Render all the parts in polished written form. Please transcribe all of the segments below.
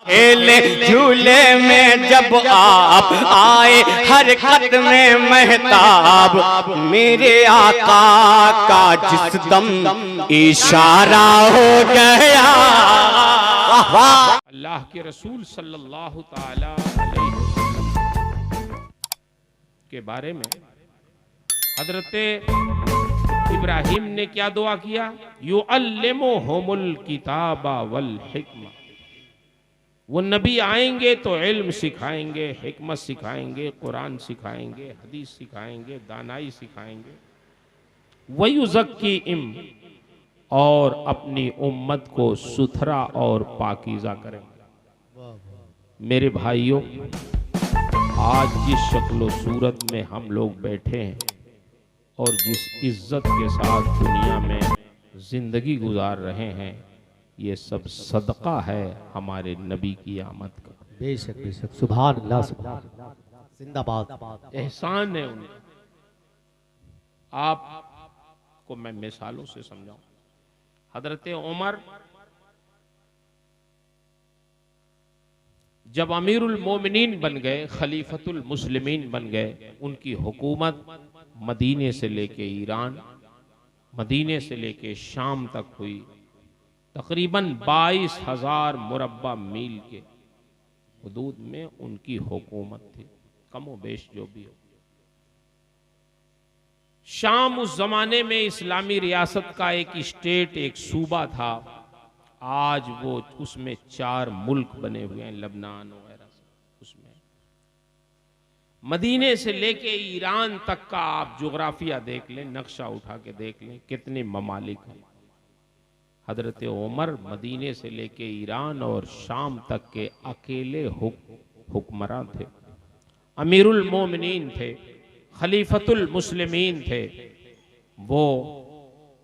खेले झूले में जब आप आए हरकत में महताब मेरे आका का जिस दम इशारा हो गया। अल्लाह के रसूल सल्लल्लाहु ताला अलैहि वसल्लम के बारे में हजरते इब्राहिम ने क्या दुआ किया? युअल्लिमुहुमुल किताबा वल हिकमा। वो नबी आएंगे तो इल्म सिखाएंगे, हिकमत सिखाएंगे, कुरान सिखाएंगे, हदीस सिखाएंगे, दानाई सिखाएंगे। वयुज़क्कीहिम, और अपनी उम्मत को सुथरा और पाकीज़ा करेंगे। मेरे भाइयों, आज जिस शक्ल सूरत में हम लोग बैठे हैं और जिस इज्जत के साथ दुनिया में जिंदगी गुजार रहे हैं, ये सब सदका है हमारे नबी की आमद का। बेशक बेशक, सुभान अल्लाह, सुभान अल्लाह, जिंदाबाद। एहसान है उन्हें। आपको मैं मिसालों से समझाऊं। हजरत उमर जब अमीरुल मोमिनीन बन गए, खलीफतुल मुस्लिमीन बन गए, उनकी हुकूमत मदीने से लेके ईरान, मदीने से लेके शाम तक हुई। तकरीबन 22,000 मुरब्बा मील के हुदूद में उनकी हुकूमत थी, कमो बेश जो भी हो। शाम उस जमाने में इस्लामी रियासत का एक स्टेट, एक सूबा था। आज वो उसमें 4 मुल्क बने हुए हैं, लबनान वगैरह उसमें। मदीने से लेके ईरान तक का आप जोग्राफिया देख लें, नक्शा उठा के देख लें, कितने ममालिक हैं। हजरत उमर मदीने से लेके ईरान और शाम तक के अकेले हुक्मरान थे, अमीरुल मोमिनीन थे, खलीफतुल मुस्लिमीन थे। वो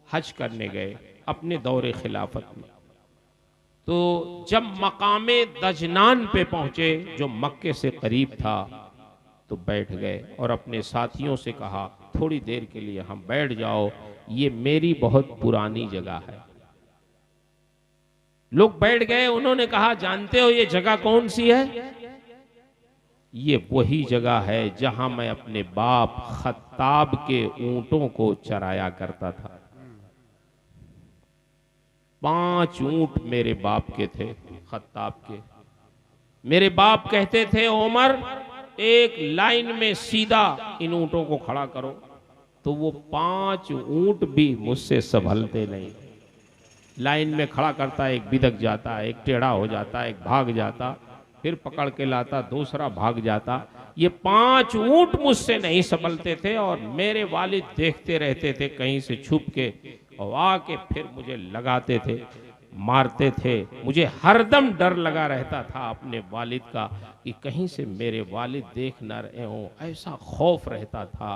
हज करने गए अपने दौरे खिलाफत में। तो जब मकामे दजनान पे पहुंचे, जो मक्के से करीब था, तो बैठ गए और अपने साथियों से कहा, थोड़ी देर के लिए हम बैठ जाओ, ये मेरी बहुत पुरानी जगह है। लोग बैठ गए। उन्होंने कहा, जानते हो ये जगह कौन सी है? ये वही जगह है जहां मैं अपने बाप खत्ताब के ऊंटों को चराया करता था। 5 ऊंट मेरे बाप के थे, खत्ताब के। मेरे बाप कहते थे, उमर एक लाइन में सीधा इन ऊंटों को खड़ा करो, तो वो 5 ऊंट भी मुझसे संभलते नहीं। लाइन में खड़ा करता, एक बिदक जाता, एक टेढ़ा हो जाता, एक भाग जाता, फिर पकड़ के लाता, दूसरा भाग जाता। ये 5 ऊंट मुझसे नहीं संभलते थे और मेरे वालिद देखते रहते थे कहीं से छुप के, और आके फिर मुझे लगाते थे, मारते थे। मुझे हरदम डर लगा रहता था अपने वालिद का कि कहीं से मेरे वालिद देख न रहे हों, ऐसा खौफ रहता था।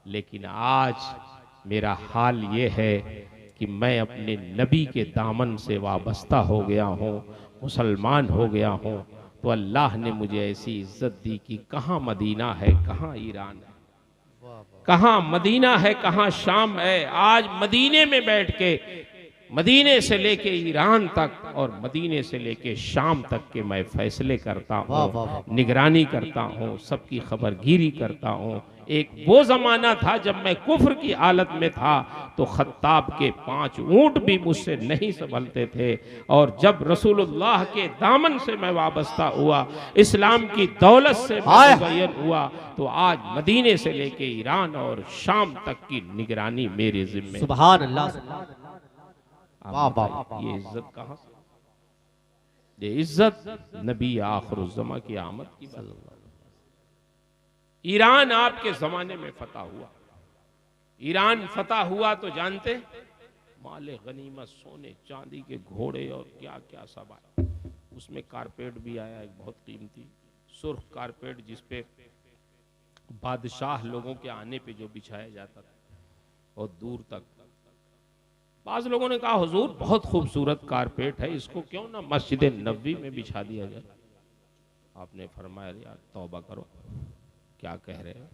लेकिन आज मेरा हाल ये है कि मैं अपने नबी के दामन से वाबस्ता हो गया हूँ, मुसलमान हो गया हूँ। तो अल्लाह ने मुझे ऐसी इज्जत दी कि कहाँ मदीना है, कहाँ ईरान है, कहाँ मदीना है, कहाँ शाम है। आज मदीने में बैठ के, मदीने से लेके ईरान तक और मदीने से लेके शाम तक के मैं फैसले करता हूँ, निगरानी करता हूँ, सबकी खबरगिरी करता हूँ। एक वो जमाना था जब मैं कुफ्र की हालत में था, तो खत्ताब के 5 ऊंट भी मुझसे नहीं संभलते थे। और जब रसूलुल्लाह के दामन से मैं वाबस्ता हुआ, इस्लाम की दौलत से मैं मुज़य्यन हुआ, तो आज मदीने से लेके ईरान और शाम तक की निगरानी मेरे जिम्मे। सुभान अल्लाह। वाह वाह, ये इज्जत कहाँ से? ये इज्जत नबी आखिरुज़्ज़मा की आमद की बात। ईरान आपके जमाने में फतह हुआ। ईरान फतह हुआ तो जानते, माले गनीमत, सोने चांदी के घोड़े और क्या क्या सब आया। उसमें कारपेट भी आया, एक बहुत कीमती सुर्ख कारपेट, जिसपे बादशाह लोगों के आने पे जो बिछाया जाता था, और दूर तक। बाज़ लोगों ने कहा, हुजूर बहुत खूबसूरत कारपेट है, इसको क्यों ना मस्जिद नबवी में बिछा दिया जाए। आपने फरमाया, यार तौबा करो, क्या कह रहे हैं?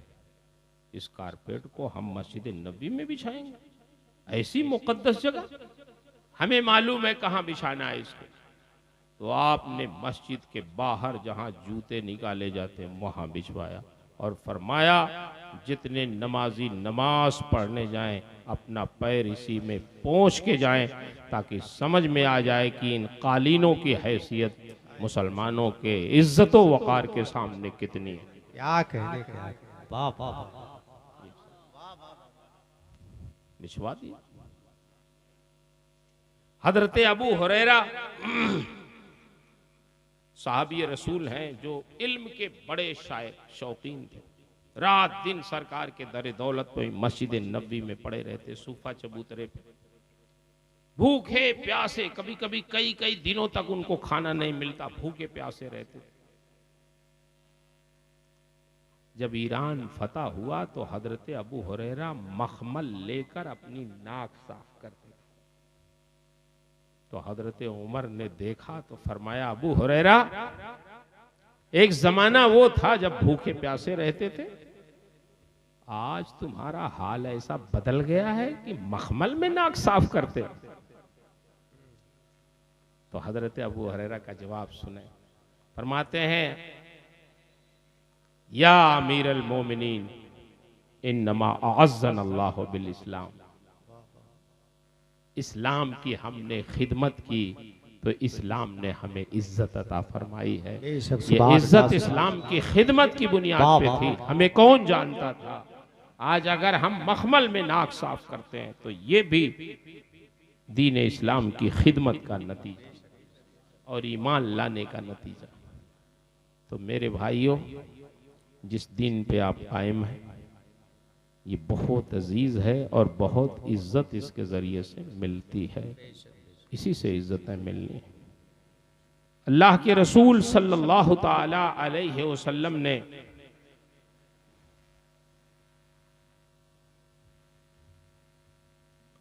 इस कारपेट को हम मस्जिद नबवी में बिछाएंगे? ऐसी मुकद्दस जगह हमें मालूम है कहाँ बिछाना है इसको। तो आपने मस्जिद के बाहर जहां जूते निकाले जाते हैं वहां बिछवाया और फरमाया जितने नमाजी नमाज पढ़ने जाएं अपना पैर इसी में पोंछ के जाएं ताकि समझ में आ जाए कि इन कालीनों की हैसियत मुसलमानों के इज्जत व वक़ार के सामने कितनी है। क्या कहने क्या, वाह वाह वाह। बिछवा दिया। हजरत अबू हुरैरा साहबी रसूल हैं जो इल्म के बड़े शायर शौकीन थे। रात दिन सरकार के दर दौलत पे मस्जिद नबी में पड़े रहते, सूफा चबूतरे पे भूखे प्यासे, कभी कभी कई कई दिनों तक उनको खाना नहीं मिलता, भूखे प्यासे रहते। जब ईरान फतह हुआ तो हजरत अबू हुरैरा मखमल लेकर अपनी नाक साफ करते थे। तो हजरत उमर ने देखा तो फरमाया, अबू हुरैरा, एक जमाना वो था जब भूखे प्यासे रहते थे, आज तुम्हारा हाल ऐसा बदल गया है कि मखमल में नाक साफ करते। तो हजरत अबू हुरैरा का जवाब सुने, फरमाते हैं, या अमीर अल मोमिनीन इन्नमा अअज़्ज़ना अल्लाहु बिल इस्लाम। इस्लाम की हमने खिदमत की तो इस्लाम ने हमें इज्जत अता फरमाई है। ये इज्जत इस्लाम की खिदमत की बुनियाद पे थी। हमें कौन जानता था? आज अगर हम मखमल में नाक साफ करते हैं तो ये भी दीन इस्लाम की खिदमत का नतीजा और ईमान लाने का नतीजा। तो मेरे भाइयों, जिस दिन पे आप कायम हैं ये बहुत अजीज है और बहुत इज्जत इसके जरिए से मिलती है। इसी से इज्जतें मिलनी। अल्लाह के रसूल सल्लल्लाहु ताला अलैहि वसल्लम ने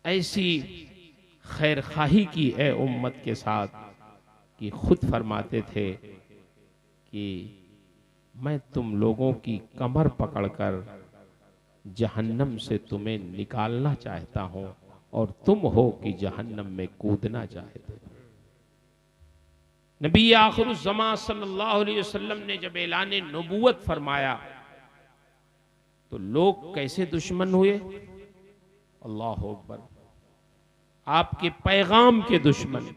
ऐसी खैरखाही की है उम्मत के साथ कि खुद फरमाते थे कि मैं तुम लोगों की कमर पकड़कर जहन्नम से तुम्हें निकालना चाहता हूं और तुम हो कि जहन्नम में कूदना चाहते हो। नबी आखिरुज़्ज़मा सल्लल्लाहु अलैहि वसल्लम ने जब ऐलान नबूवत फरमाया तो लोग कैसे दुश्मन हुए? अल्लाह अकबर। आपके पैगाम के दुश्मन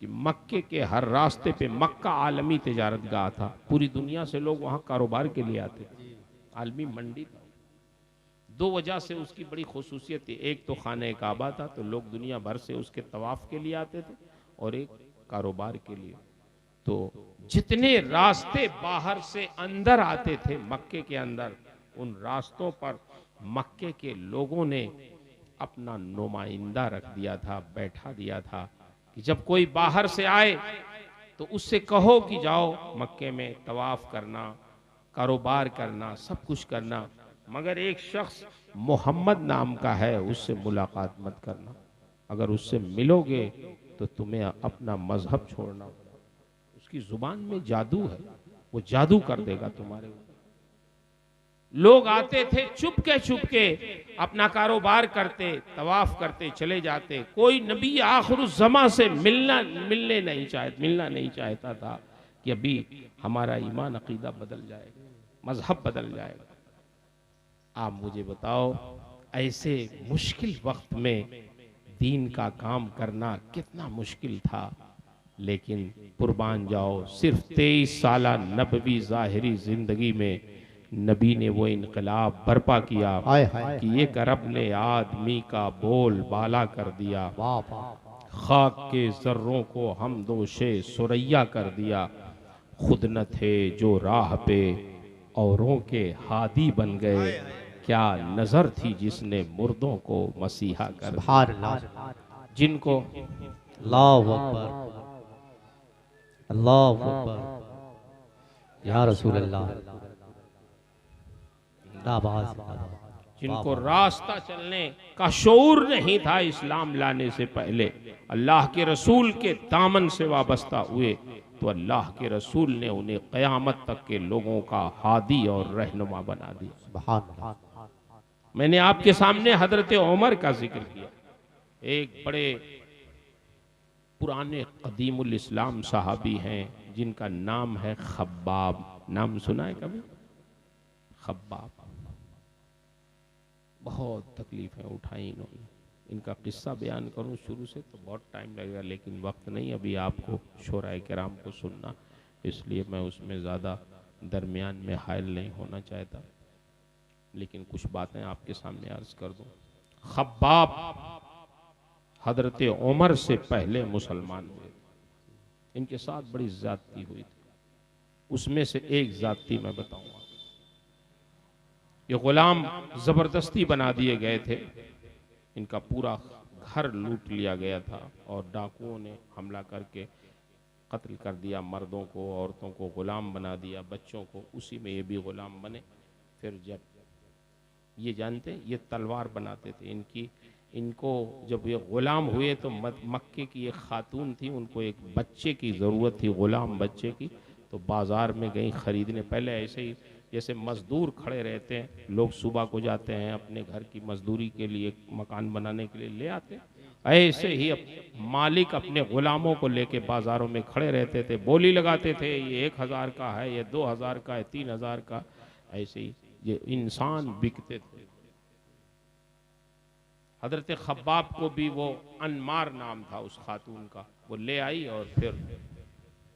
कि मक्के के हर रास्ते पे, मक्का आलमी तिजारत गाह था, पूरी दुनिया से लोग वहां कारोबार के लिए आते थे, आलमी मंडी था। दो वजह से उसकी बड़ी खुसूसियत थी, एक तो खाने काबा था तो लोग दुनिया भर से उसके तवाफ के लिए आते थे और एक कारोबार के लिए। तो जितने रास्ते बाहर से अंदर आते थे मक्के के अंदर, उन रास्तों पर मक्के के लोगों ने अपना नुमाइंदा रख दिया था, बैठा दिया था कि जब कोई बाहर से आए तो उससे कहो कि जाओ मक्के में तवाफ करना, कारोबार करना, सब कुछ करना, मगर एक शख्स मोहम्मद नाम का है उससे मुलाकात मत करना। अगर उससे मिलोगे तो तुम्हें अपना मजहब छोड़ना होगा। उसकी जुबान में जादू है, वो जादू कर देगा तुम्हारे ऊपर। लोग आते थे चुपके अपना कारोबार करते, तवाफ करते, चले जाते। कोई नबी आखिरुज़्ज़मा से मिलना नहीं चाहता था कि अभी हमारा ईमान अकीदा बदल जाएगा, मजहब बदल जाएगा। आप मुझे बताओ, ऐसे मुश्किल वक्त में दीन का काम करना कितना मुश्किल था, लेकिन कुर्बान जाओ, सिर्फ 23 साला नबवी ज़ाहिरी जिंदगी में नबी ने वो इनकलाब बर्पा किया कि एक अरब ने आदमी का बोल बाला कर दिया, खाक के जर्रों को हमदोशे सुरैया कर दिया। खुद न थे जो राह पे औरों के हादी बन गए, क्या नजर थी जिसने मुर्दों को मसीहा कर दिया। जिनको अल्लाहु अकबर, अल्लाहु अकबर, या रसूल अल्लाह, जिनको रास्ता चलने का शऊर नहीं था इस्लाम लाने से पहले, अल्लाह के रसूल के दामन से वाबस्ता हुए तो अल्लाह के रसूल ने उन्हें क़यामत तक के लोगों का हादी और रहनुमा बना दिया। मैंने आपके सामने हजरत उमर का जिक्र किया, एक बड़े पुराने कदीमुल इस्लाम सहाबी हैं जिनका नाम है खब्बाब। नाम सुना है कभी? खब्बाब। बहुत तकलीफ़ें उठाई इन्होंने। इनका किस्सा बयान करूं शुरू से तो बहुत टाइम लगेगा, लेकिन वक्त नहीं अभी आपको शोराए किराम को सुनना, इसलिए मैं उसमें ज़्यादा दरमियान में हायल नहीं होना चाहता, लेकिन कुछ बातें आपके सामने अर्ज कर दूं। खब्बाब हजरत उमर से पहले मुसलमान हुए। इनके साथ बड़ी ज़्यादती हुई थी, उसमें से एक ज़्यादती मैं बताऊंगा। ये गुलाम ज़बरदस्ती बना दिए गए थे, इनका पूरा घर लूट लिया गया था और डाकुओं ने हमला करके कत्ल कर दिया। मर्दों को, औरतों को गुलाम बना दिया, बच्चों को, उसी में ये भी गुलाम बने। फिर जब ये जानते, ये तलवार बनाते थे इनको जब ये गुलाम हुए तो मक्के की एक खातून थी, उनको एक बच्चे की ज़रूरत थी, गुलाम बच्चे की, तो बाज़ार में गई ख़रीदने। पहले ऐसे ही जैसे मज़दूर खड़े रहते हैं, लोग सुबह को जाते हैं अपने घर की मज़दूरी के लिए, मकान बनाने के लिए ले आते, ऐसे ही मालिक अपने ग़ुलामों को लेके बाज़ारों में खड़े रहते थे, बोली लगाते थे, ये 1000 का है, ये 2000 का है, 3000 का। ऐसे ही ये इंसान बिकते थे। हज़रत खब्बाब को भी वो अनमार नाम था उस खातून का, वो ले आई और फिर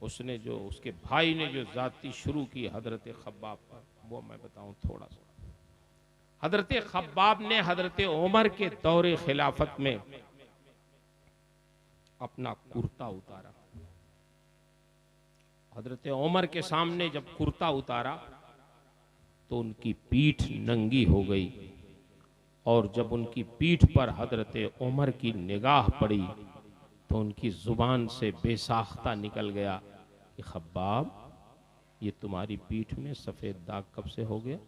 उसने जो, उसके भाई ने जो ज़्यादती शुरू की हज़रत खब्बाब पर, वो मैं बताऊं थोड़ा सा। हज़रत खब्बाब ने हज़रत उमर के दौरे खिलाफत में अपना कुर्ता उतारा। हज़रत उमर के सामने जब कुर्ता उतारा तो उनकी पीठ नंगी हो गई, और जब उनकी पीठ पर हज़रत उमर की निगाह पड़ी तो उनकी ज़ुबान से बेसाख्ता निकल गया कि खब्बाब, ये तुम्हारी पीठ में सफ़ेद दाग कब से हो गया?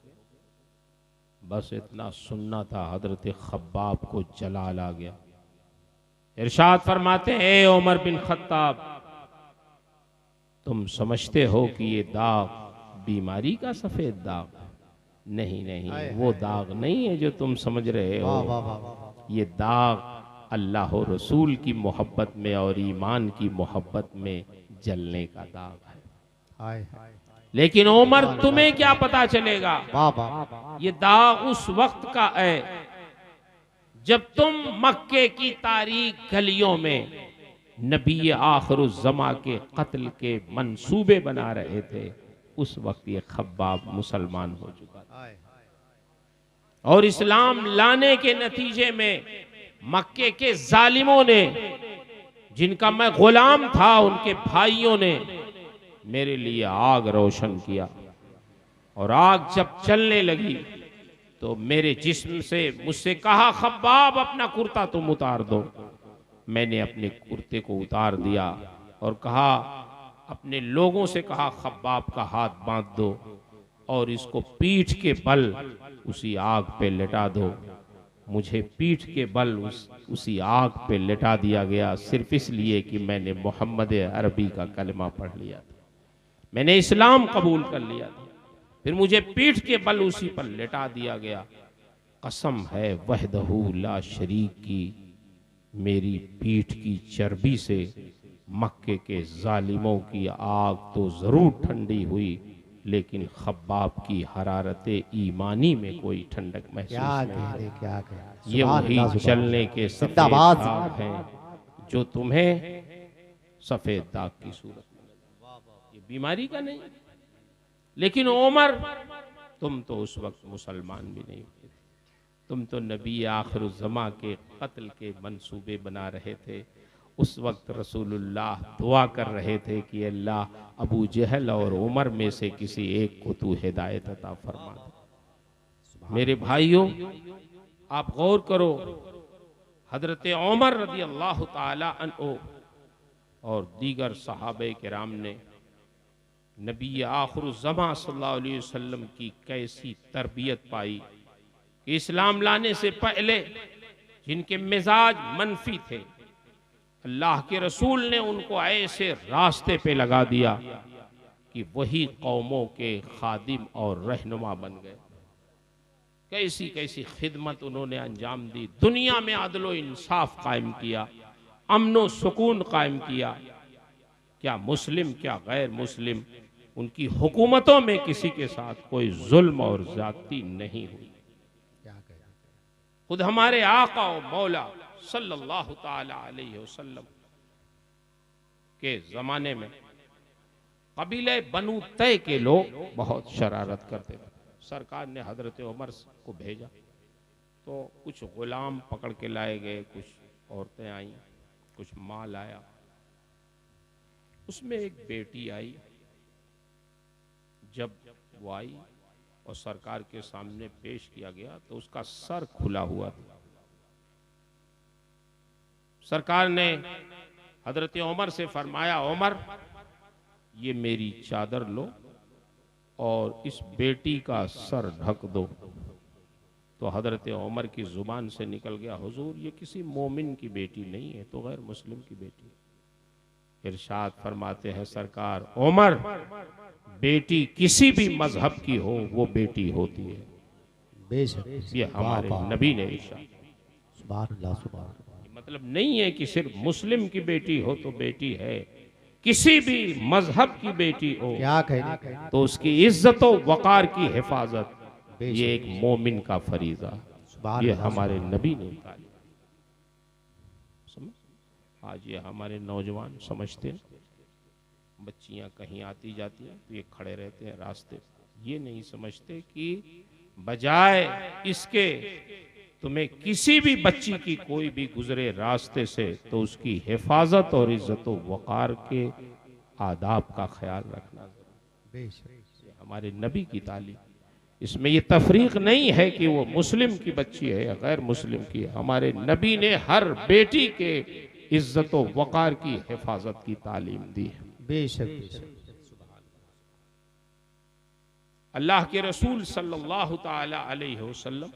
बस इतना सुनना था, हज़रत खब्बाब को जलाल आ गया। इरशाद फरमाते हैं, ए उमर बिन खत्ताब, तुम समझते हो कि ये दाग बीमारी का सफ़ेद दाग? नहीं नहीं, वो दाग नहीं है जो तुम समझ रहे हो। ये दाग अल्लाह और रसूल की मोहब्बत में और ईमान की मोहब्बत में जलने का दाग है। लेकिन उमर, तुम्हें क्या पता चलेगा? ये दाग उस वक्त का है जब तुम मक्के की तारीक गलियों में नबी आखिरुज़्ज़मा के कत्ल के मंसूबे बना रहे थे। उस वक्त ये खब्बाब मुसलमान हो चुका था, और इस्लाम लाने के नतीजे में मक्के के जालिमों ने, जिनका मैं गुलाम था, उनके भाइयों ने मेरे लिए आग रोशन किया, और आग जब चलने लगी तो मेरे जिस्म से मुझसे कहा, खब्बाब अपना कुर्ता तुम उतार दो। मैंने अपने कुर्ते को उतार दिया और कहा, अपने लोगों से कहा, खब्बाब का हाथ बांध दो और इसको पीठ के बल उसी आग पे लिटा दो। मुझे पीठ के बल उसी आग पे लिटा दिया गया, सिर्फ इसलिए कि मैंने मोहम्मद अरबी का कलमा पढ़ लिया था, मैंने इस्लाम कबूल कर लिया था। फिर मुझे पीठ के बल उसी पर लिटा दिया गया। कसम है वहदहू ला शरीक की, मेरी पीठ की चर्बी से मक्के के जालिमों की आग तो जरूर ठंडी हुई, लेकिन खब्बाब की हरारत ईमानी में कोई ठंडक महसूस नहीं। ये वही चलने के सफेद दाग हैं जो तुम्हें सफेद दाग की सूरत में, ये बीमारी का नहीं। लेकिन उमर, तुम तो उस वक्त मुसलमान भी नहीं हुए, तुम तो नबी आखिरुज़्ज़मा के कत्ल के मंसूबे बना रहे थे। उस वक्त रसूलुल्लाह दुआ कर रहे थे कि अल्लाह अबू जहल और उमर में से किसी एक को तू हिदायत अता फरमा दे। मेरे भाइयों, आप गौर करो, हजरत उमर रज़ी अल्लाह ताला अन्हु और दीगर सहाबे किराम ने नबी आखिरुज़्ज़मा सल्लल्लाहु अलैहि वसल्लम की कैसी तरबियत पाई कि इस्लाम लाने से पहले जिनके मिजाज मनफी थे, अल्लाह के रसूल ने उनको ऐसे रास्ते पे लगा दिया कि वही कौमों के खादिम और रहनुमा बन गए। कैसी कैसी खिदमत उन्होंने अंजाम दी, दुनिया में अदल व इंसाफ कायम किया, अमनो सुकून कायम किया। क्या मुस्लिम क्या गैर मुस्लिम, उनकी हुकूमतों में किसी के साथ कोई जुल्म और ज्यादती नहीं हुई। खुद हमारे आका और मौला सल्लल्लाहु ताला अलैहि वसल्लम के जमाने में कबीले बनु तय के लोग बहुत शरारत करते थे। सरकार ने हजरत उमर को भेजा तो कुछ गुलाम पकड़ के लाए गए, कुछ औरतें आई, कुछ माल आया। उसमें एक बेटी आई। जब वो आई और सरकार के सामने पेश किया गया तो उसका सर खुला हुआ था। सरकार ने हजरत उमर से फरमाया, उमर ये मेरी चादर लो और इस बेटी का सर ढक दो। तो हजरत उमर की जुबान से निकल गया, हुजूर ये किसी मोमिन की बेटी नहीं है, तो गैर मुस्लिम की बेटी। इरशाद फरमाते हैं सरकार, उमर बेटी किसी भी मजहब की हो वो बेटी होती है। बेशक ये हमारे नबी ने इरशाद। सुभान अल्लाह, सुभान अल्लाह। मतलब नहीं है कि सिर्फ मुस्लिम की बेटी हो तो बेटी है, किसी भी मजहब की बेटी हो क्या कहने तो उसकी इज्जत और वकार की हिफाजत ये एक मोमिन का फरीजा। सुभान ये अल्लाह, हमारे सुभान नबी ने तालीम। समझ? आज ये हमारे नौजवान समझते हैं, बच्चियां कहीं आती जाती हैं तो ये खड़े रहते हैं रास्ते, ये नहीं समझते कि बजाय इसके तुम्हें किसी भी बच्ची की कोई भी गुजरे रास्ते से तो उसकी हिफाजत और इज्जत व वकार के आदाब का ख्याल रखना। बेशक हमारे नबी की तालीम, इसमें ये तफरीक नहीं है कि वो मुस्लिम की बच्ची है या गैर मुस्लिम की। हमारे नबी ने हर बेटी के इज्जत व वकार की हिफाजत की तालीम दी है। बेशक बेशक। अल्लाह के रसूल सल्लल्लाहु ताला अलैहि वसल्लम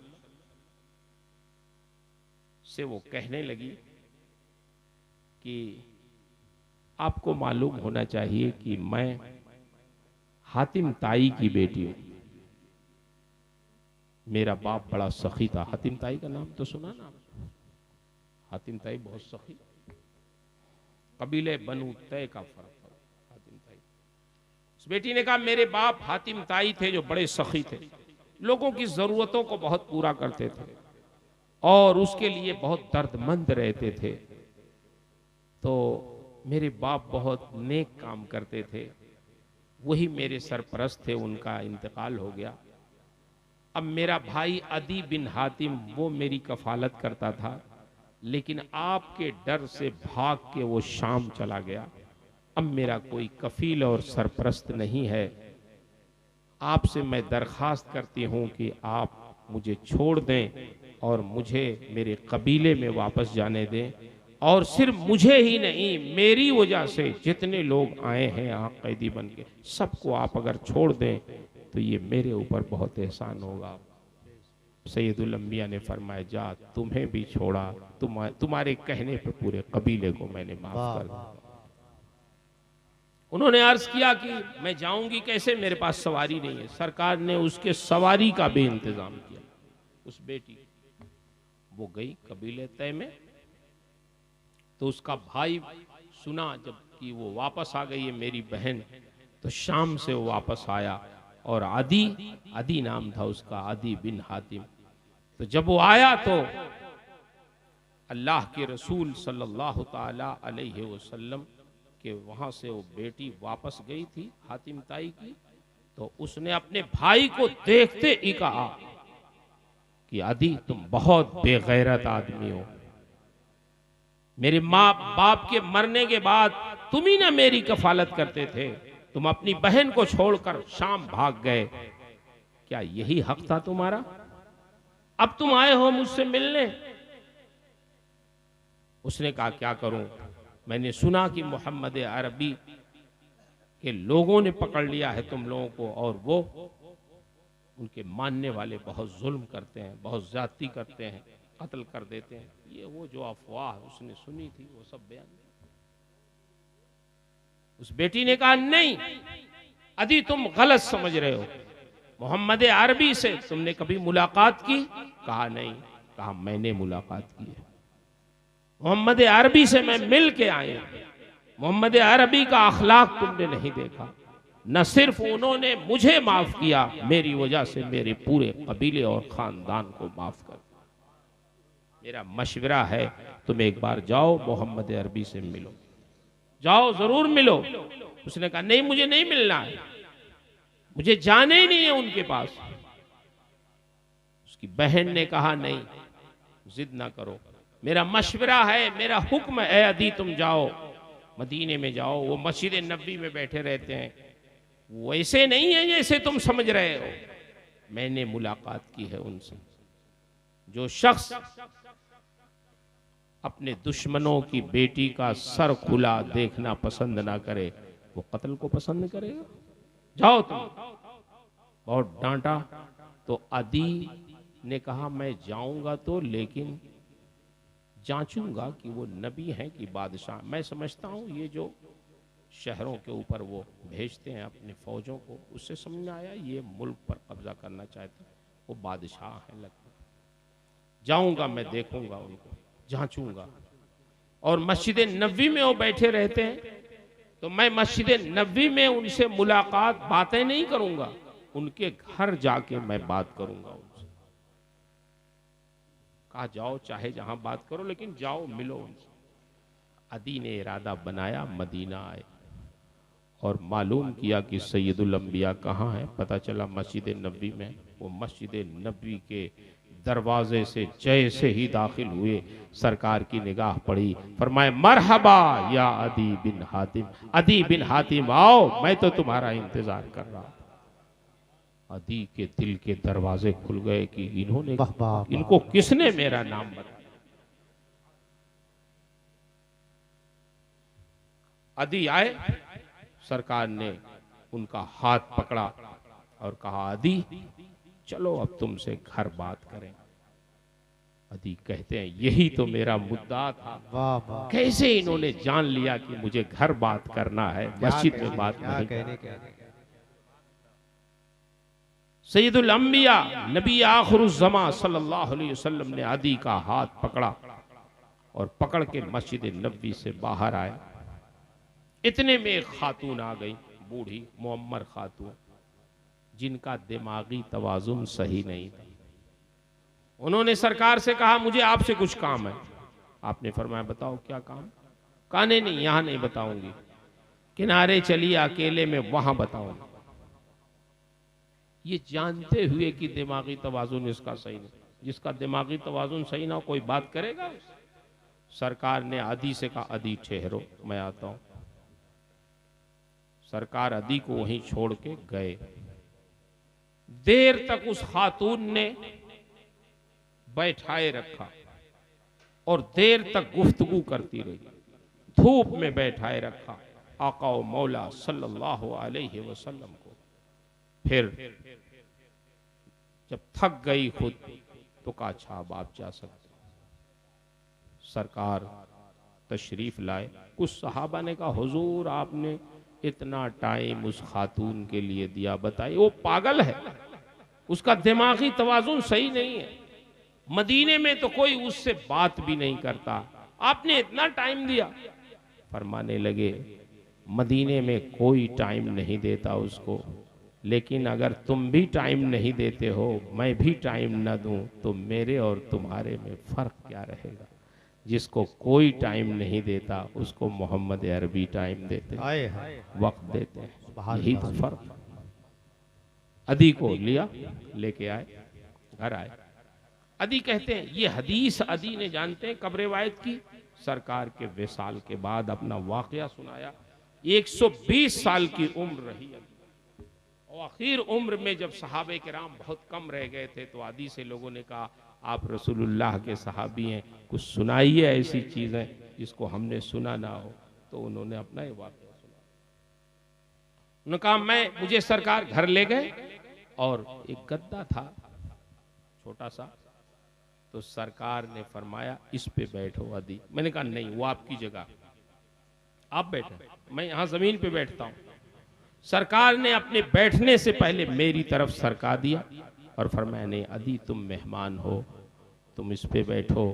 से वो कहने लगी कि आपको मालूम होना चाहिए कि मैं हातिम ताई की बेटी हूं। मेरा बाप बड़ा सखी था। हातिम ताई का नाम तो सुना ना? हातिम ताई बहुत सखी, कबीले बनु तय का फर्क था। हातिम ताई, उस बेटी ने कहा मेरे बाप हातिम ताई थे जो बड़े सखी थे, लोगों की जरूरतों को बहुत पूरा करते थे और उसके लिए बहुत दर्दमंद रहते थे। तो मेरे बाप बहुत नेक काम करते थे, वही मेरे सरपरस्त थे, उनका इंतकाल हो गया। अब मेरा भाई अदी बिन हातिम वो मेरी कफालत करता था, लेकिन आपके डर से भाग के वो शाम चला गया। अब मेरा कोई कफील और सरपरस्त नहीं है। आपसे मैं दरखास्त करती हूँ कि आप मुझे छोड़ दें और मुझे मेरे कबीले में वापस जाने दें। और सिर्फ मुझे ही नहीं, मेरी वजह से जितने लोग आए हैं यहाँ कैदी बन के, सबको आप अगर छोड़ दें तो ये मेरे ऊपर बहुत एहसान होगा। सैयदुल अंबिया ने फरमाया, जा तुम्हें भी छोड़ा, तुम्हारे कहने पर पूरे कबीले को मैंने माफ कर दिया। उन्होंने अर्ज किया कि मैं जाऊंगी कैसे, मेरे पास सवारी नहीं है। सरकार ने उसके सवारी का भी इंतजाम किया। उस बेटी वो गई कबीले तय में, तो उसका भाई सुना जब कि वो वापस आ गई है मेरी बहन, तो शाम से वो वापस आया और आदि नाम था उसका, आदि बिन हातिम। तो जब वो आया तो अल्लाह के रसूल सल्लल्लाहु ताला अलैहि वसल्लम के वहां से वो बेटी वापस गई थी हातिम ताई की। तो उसने अपने भाई को देखते ही कहा कि आदि तुम बहुत बेगैरत आदमी हो। मेरे माँ बाप के मरने के बाद तुम ही ना मेरी कफालत करते थे, तुम अपनी बहन को छोड़कर शाम भाग गए। क्या यही हक था तुम्हारा? अब तुम आए हो मुझसे मिलने। उसने कहा क्या करूं, मैंने सुना कि मोहम्मद अरबी के लोगों ने पकड़ लिया है तुम लोगों को, और वो उनके मानने वाले बहुत जुल्म करते हैं, बहुत ज्यादती करते हैं, कत्ल कर देते हैं। ये वो जो अफवाह उसने सुनी थी वो सब बयान। उस बेटी ने कहा नहीं अदी, तुम गलत समझ रहे हो। मोहम्मद अरबी से तुमने कभी मुलाकात की? कहा नहीं। कहा मैंने मुलाकात की है। मोहम्मद अरबी से मैं मिल के आया, मोहम्मद अरबी का अखलाक तुमने नहीं देखा। न सिर्फ उन्होंने मुझे माफ किया, मेरी वजह से मेरे पूरे कबीले और खानदान को माफ कर। मेरा मशवरा है तुम एक बार जाओ मोहम्मद अरबी से मिलो, जाओ जरूर मिलो। उसने कहा नहीं मुझे नहीं मिलना है, मुझे जाने ही नहीं है उनके पास। उसकी बहन ने कहा नहीं जिद ना करो, मेरा मशवरा है, मेरा हुक्म है अदी तुम जाओ मदीने में जाओ। वो मस्जिद नबी में बैठे रहते हैं, वैसे नहीं है जैसे तुम समझ रहे हो। मैंने मुलाकात की है उनसे। जो शख्स अपने दुश्मनों की बेटी का सर खुला देखना पसंद ना करे, वो कत्ल को पसंद करेगा। जाओ तुम। बहुत डांटा तो अदी ने कहा मैं जाऊंगा तो, लेकिन जांचूंगा कि वो नबी हैं कि बादशाह। मैं समझता हूं ये जो शहरों के ऊपर वो भेजते हैं अपने फौजों को, उससे समझ में आया ये मुल्क पर कब्जा करना चाहते हैं, वो बादशाह हैं लगता। जाऊंगा मैं, देखूंगा उनको, जांचूंगा। और मस्जिद नबी में वो बैठे रहते हैं, तो मैं मस्जिद नबी में उनसे मुलाकात, बातें नहीं करूंगा, उनके घर जाके मैं बात करूंगा उनसे। कहा जाओ चाहे जहां बात करो, लेकिन जाओ मिलो उनसे। अदी ने इरादा बनाया, मदीना आए और मालूम किया कि सैयदुल अंबिया कहाँ है। पता चला मस्जिद नबी में। वो मस्जिद नबी के दरवाजे से जैसे ही दाखिल हुए, सरकार की निगाह पड़ी, फरमाए मरहबा या अदी बिन हातिम, अदी बिन हातिम आओ, मैं तो तुम्हारा इंतजार कर रहा। अदी के दिल के दरवाजे खुल गए कि इन्होंने, इनको किसने मेरा नाम बताया। अदी आए, सरकार ने उनका हाथ पकड़ा और कहा अदी चलो अब तुमसे घर बात करें। अदी कहते हैं यही तो मेरा मुद्दा था। वाह वाह, कैसे इन्होंने जान लिया कि मुझे घर बात करना है, मस्जिद में बात नहीं करना। सैयदुल अंबिया नबी आखिरुज़्ज़मा सल्लल्लाहु अलैहि वसल्लम ने अदी का हाथ पकड़ा और पकड़ के मस्जिद नबी से बाहर आए। इतने में एक खातून आ गई, बूढ़ी मुअम्मर खातून, जिनका दिमागी तवाजुन सही नहीं था। उन्होंने सरकार से कहा मुझे आपसे कुछ काम है। आपने फरमाया बताओ क्या काम। कहा नहीं यहां नहीं बताऊंगी, किनारे चलिए अकेले में वहां बताऊंगी। ये जानते हुए कि दिमागी तवाजुन इसका सही नहीं, जिसका दिमागी तवाजुन सही ना हो कोई बात करेगा। सरकार ने अदी से कहा अदी ठहरो मैं आता हूं। सरकार अदी को वहीं छोड़ के गए। देर तक उस खातून ने बैठाए रखा और देर तक गुफ्तगू करती रही, धूप में बैठाए रखा आका व मौला सल्लल्लाहु अलैहि वसल्लम को। फिर जब थक गई खुद तो कहा अच्छा अब आप जा सकते। सरकार तशरीफ लाए। कुछ सहाबा ने कहा हुजूर आपने इतना टाइम उस खातून के लिए दिया, बताइए वो पागल है, उसका दिमागी तवाजुन सही नहीं है, मदीने में तो कोई उससे बात भी नहीं करता, आपने इतना टाइम दिया। फरमाने लगे मदीने में कोई टाइम नहीं देता उसको, लेकिन अगर तुम भी टाइम नहीं देते हो, मैं भी टाइम न दूं, तो मेरे और तुम्हारे में फर्क क्या रहेगा। जिसको कोई टाइम नहीं देता उसको मोहम्मद अरबी टाइम देते, वक्त देते हैं, यही तो फर्क। अदी को लिया, लेके आए, घर आए। अदी कहते हैं ये हदीस अदी ने जानते हैं कब रिवायत की, सरकार के विसाल के बाद अपना वाकया सुनाया। 120 साल की उम्र रही और आखिर उम्र में जब सहाबे किराम बहुत कम रह गए थे तो अदी से लोगों ने कहा आप रसूलुल्लाह के सहाबी हैं, कुछ सुनाइए ऐसी चीजें जिसको हमने सुना ना हो। तो उन्होंने अपना ये वाकया सुना। उन्होंने कहा मुझे सरकार घर ले गए और एक गद्दा था छोटा सा, तो सरकार ने फरमाया इस पे बैठो अदी। मैंने कहा नहीं वो आपकी जगह, आप बैठे, मैं यहां जमीन पे बैठता हूं। सरकार ने अपने बैठने से पहले मेरी तरफ सरका दिया और फरमाया नहीं अदी तुम मेहमान हो, तुम इस पे बैठो।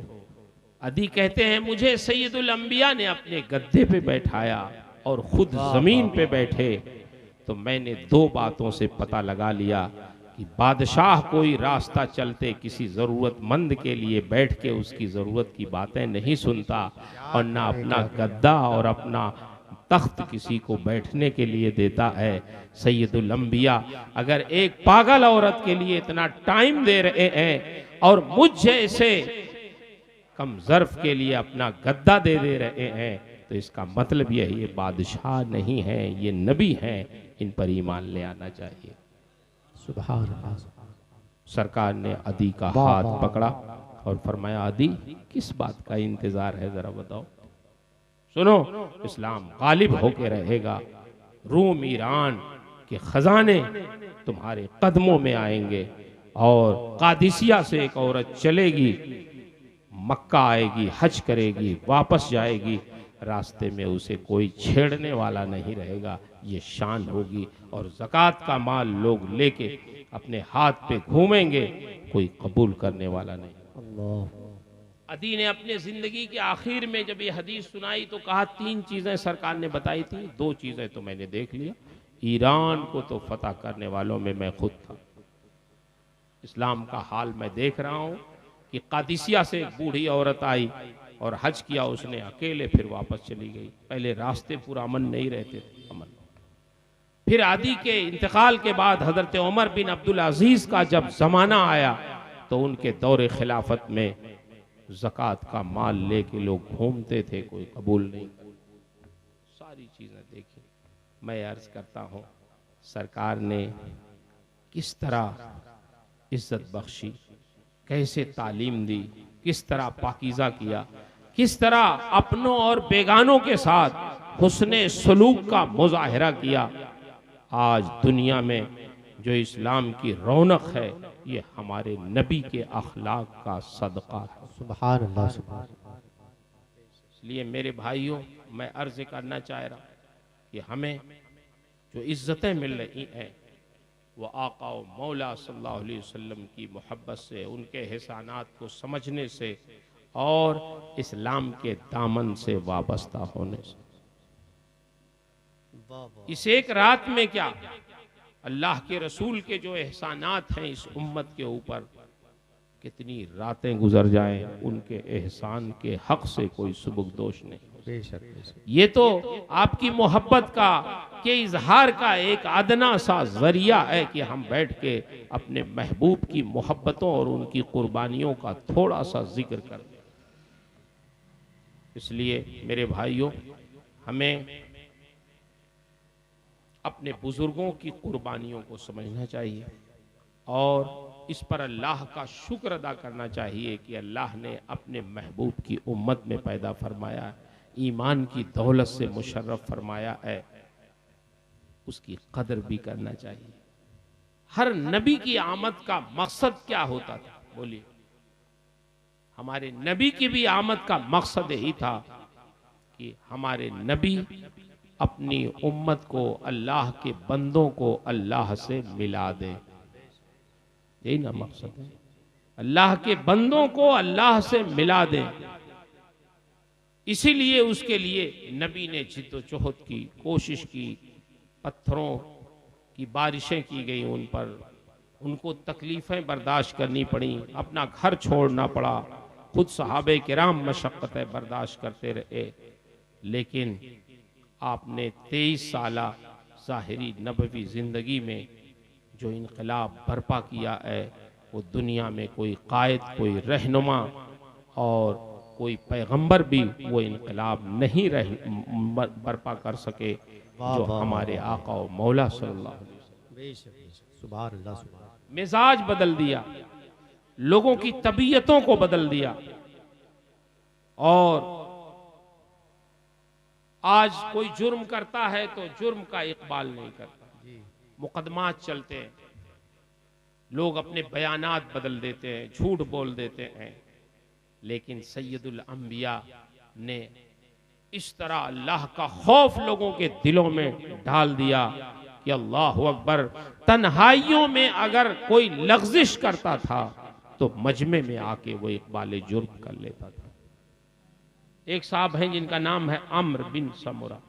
अदी कहते हैं मुझे सैयदुल अंबिया ने अपने गद्दे पे बैठाया और खुद जमीन पे बैठे तो मैंने दो बातों से पता लगा लिया कि बादशाह कोई रास्ता चलते किसी ज़रूरतमंद के लिए बैठ के उसकी ज़रूरत की बातें नहीं सुनता और ना अपना गद्दा और अपना तख्त किसी को बैठने के लिए देता है। सैयदुल अंबिया अगर एक पागल औरत के लिए इतना टाइम दे रहे हैं और मुझ जैसे कम ज़र्फ के लिए अपना गद्दा दे रहे हैं तो इसका मतलब यही ये बादशाह नहीं है, ये नबी हैं, इन पर ईमान ले आना चाहिए। सुभान अल्लाह। सरकार ने अदी का हाथ पकड़ा और फरमाया अदी किस बात का इंतजार है, जरा बताओ। सुनो, इस्लाम गालिब होके रहेगा, रूम ईरान के खजाने तुम्हारे कदमों में आएंगे और कादिसिया से एक औरत चलेगी, मक्का आएगी, हज करेगी, वापस जाएगी, रास्ते में उसे कोई छेड़ने वाला नहीं रहेगा, ये शान होगी और ज़कात का माल लोग लेके अपने हाथ पे घूमेंगे, कोई कबूल करने वाला नहीं। अल्लाह। अदी ने अपने ज़िंदगी के आखिर में जब ये हदीस सुनाई तो कहा तीन चीज़ें सरकार ने बताई थी, दो चीज़ें तो मैंने देख लिया, ईरान को तो फतह करने वालों में मैं खुद था। इस्लाम का हाल मैं देख रहा हूँ कि कादिसिया से एक बूढ़ी औरत आई और हज किया उसने अकेले, फिर वापस चली गई। पहले रास्ते पूरा अमन नहीं रहते थे, अमन। फिर आदि के इंतकाल के बाद हजरत उमर बिन अब्दुल अजीज का जब जमाना आया तो उनके दौरे खिलाफत में ज़कात का माल लेके लोग घूमते थे, कोई कबूल नहीं करता। सारी चीज़ें देखी। मैं अर्ज करता हूँ सरकार ने किस तरह इज्जत बख्शी, कैसे तालीम दी, किस तरह पाकीज़ा किया, किस तरह अपनों और बेगानों के साथ हुस्ने सलूक का मुजाहिरा किया। आज दुनिया में जो इस्लाम की रौनक है ये हमारे नबी के अखलाक का सदका है। सुभान अल्लाह। सुभान। इसलिए मेरे भाइयों मैं अर्ज करना चाह रहा कि हमें जो इज्जतें मिल रही हैं वो आका व मौला सल्लल्लाहु अलैहि वसल्लम की मोहब्बत से, उनके एहसानात को समझने से और इस्लाम के दामन से वाबस्ता होने से। इस एक रात में क्या अल्लाह के रसूल के जो एहसानात हैं इस उम्मत के ऊपर, कितनी रातें गुजर जाएं उनके एहसान के हक से कोई सुबुकदोश नहीं। बेशक। ये तो आपकी मोहब्बत का के इजहार का एक अदना सा जरिया है कि हम बैठ के अपने महबूब की मोहब्बतों और उनकी कुर्बानियों का थोड़ा सा जिक्र कर दें। इसलिए मेरे भाइयों हमें अपने बुजुर्गों की कुर्बानियों को समझना चाहिए और इस पर अल्लाह का शुक्र अदा करना चाहिए कि अल्लाह ने अपने महबूब की उम्मत में पैदा फरमाया, ईमान की दौलत से मुशर्रफ फरमाया है, उसकी कदर भी करना चाहिए। हर नबी की आमद का मकसद क्या होता था, बोलिए। हमारे नबी की भी आमद का मकसद यही था कि हमारे नबी अपनी उम्मत को, अल्लाह के बंदों को अल्लाह से मिला दे। यही ना मकसद है, अल्लाह के बंदों को अल्लाह से मिला दे। इसीलिए उसके लिए नबी ने जिद्दोजहद की, कोशिश की, पत्थरों की बारिशें की गई उन पर, उनको तकलीफें बर्दाश्त करनी पड़ी, अपना घर छोड़ना पड़ा, खुद सहाबे किराम मशक्क़तें बर्दाश्त करते रहे। लेकिन आपने 23 साला ज़ाहिरी नबवी ज़िंदगी में जो इनकलाब बर्पा किया है वो दुनिया में कोई कायद, कोई रहनुमा और कोई पैगंबर भी वो इनकलाब नहीं बर्पा कर सके जो हमारे आका और मौला सल्लल्लाहु अलैहि वसल्लम। सुभान अल्लाह। सुभान। मिजाज बदल दिया, लोगों की तबीयतों को बदल दिया। और आज कोई जुर्म करता है तो जुर्म का इकबाल नहीं करता, मुकदमात चलते हैं, लोग अपने बयानात बदल देते हैं, झूठ बोल देते हैं। लेकिन सैयदुल अंबिया ने इस तरह अल्लाह का खौफ लोगों के दिलों में डाल दिया कि अल्लाह अकबर, तन्हाइयों में अगर कोई लग़्ज़िश करता था तो मजमे में आके वो इकबाल जुर्म कर लेता था। एक साहब हैं जिनका नाम है अम्र बिन समूरा,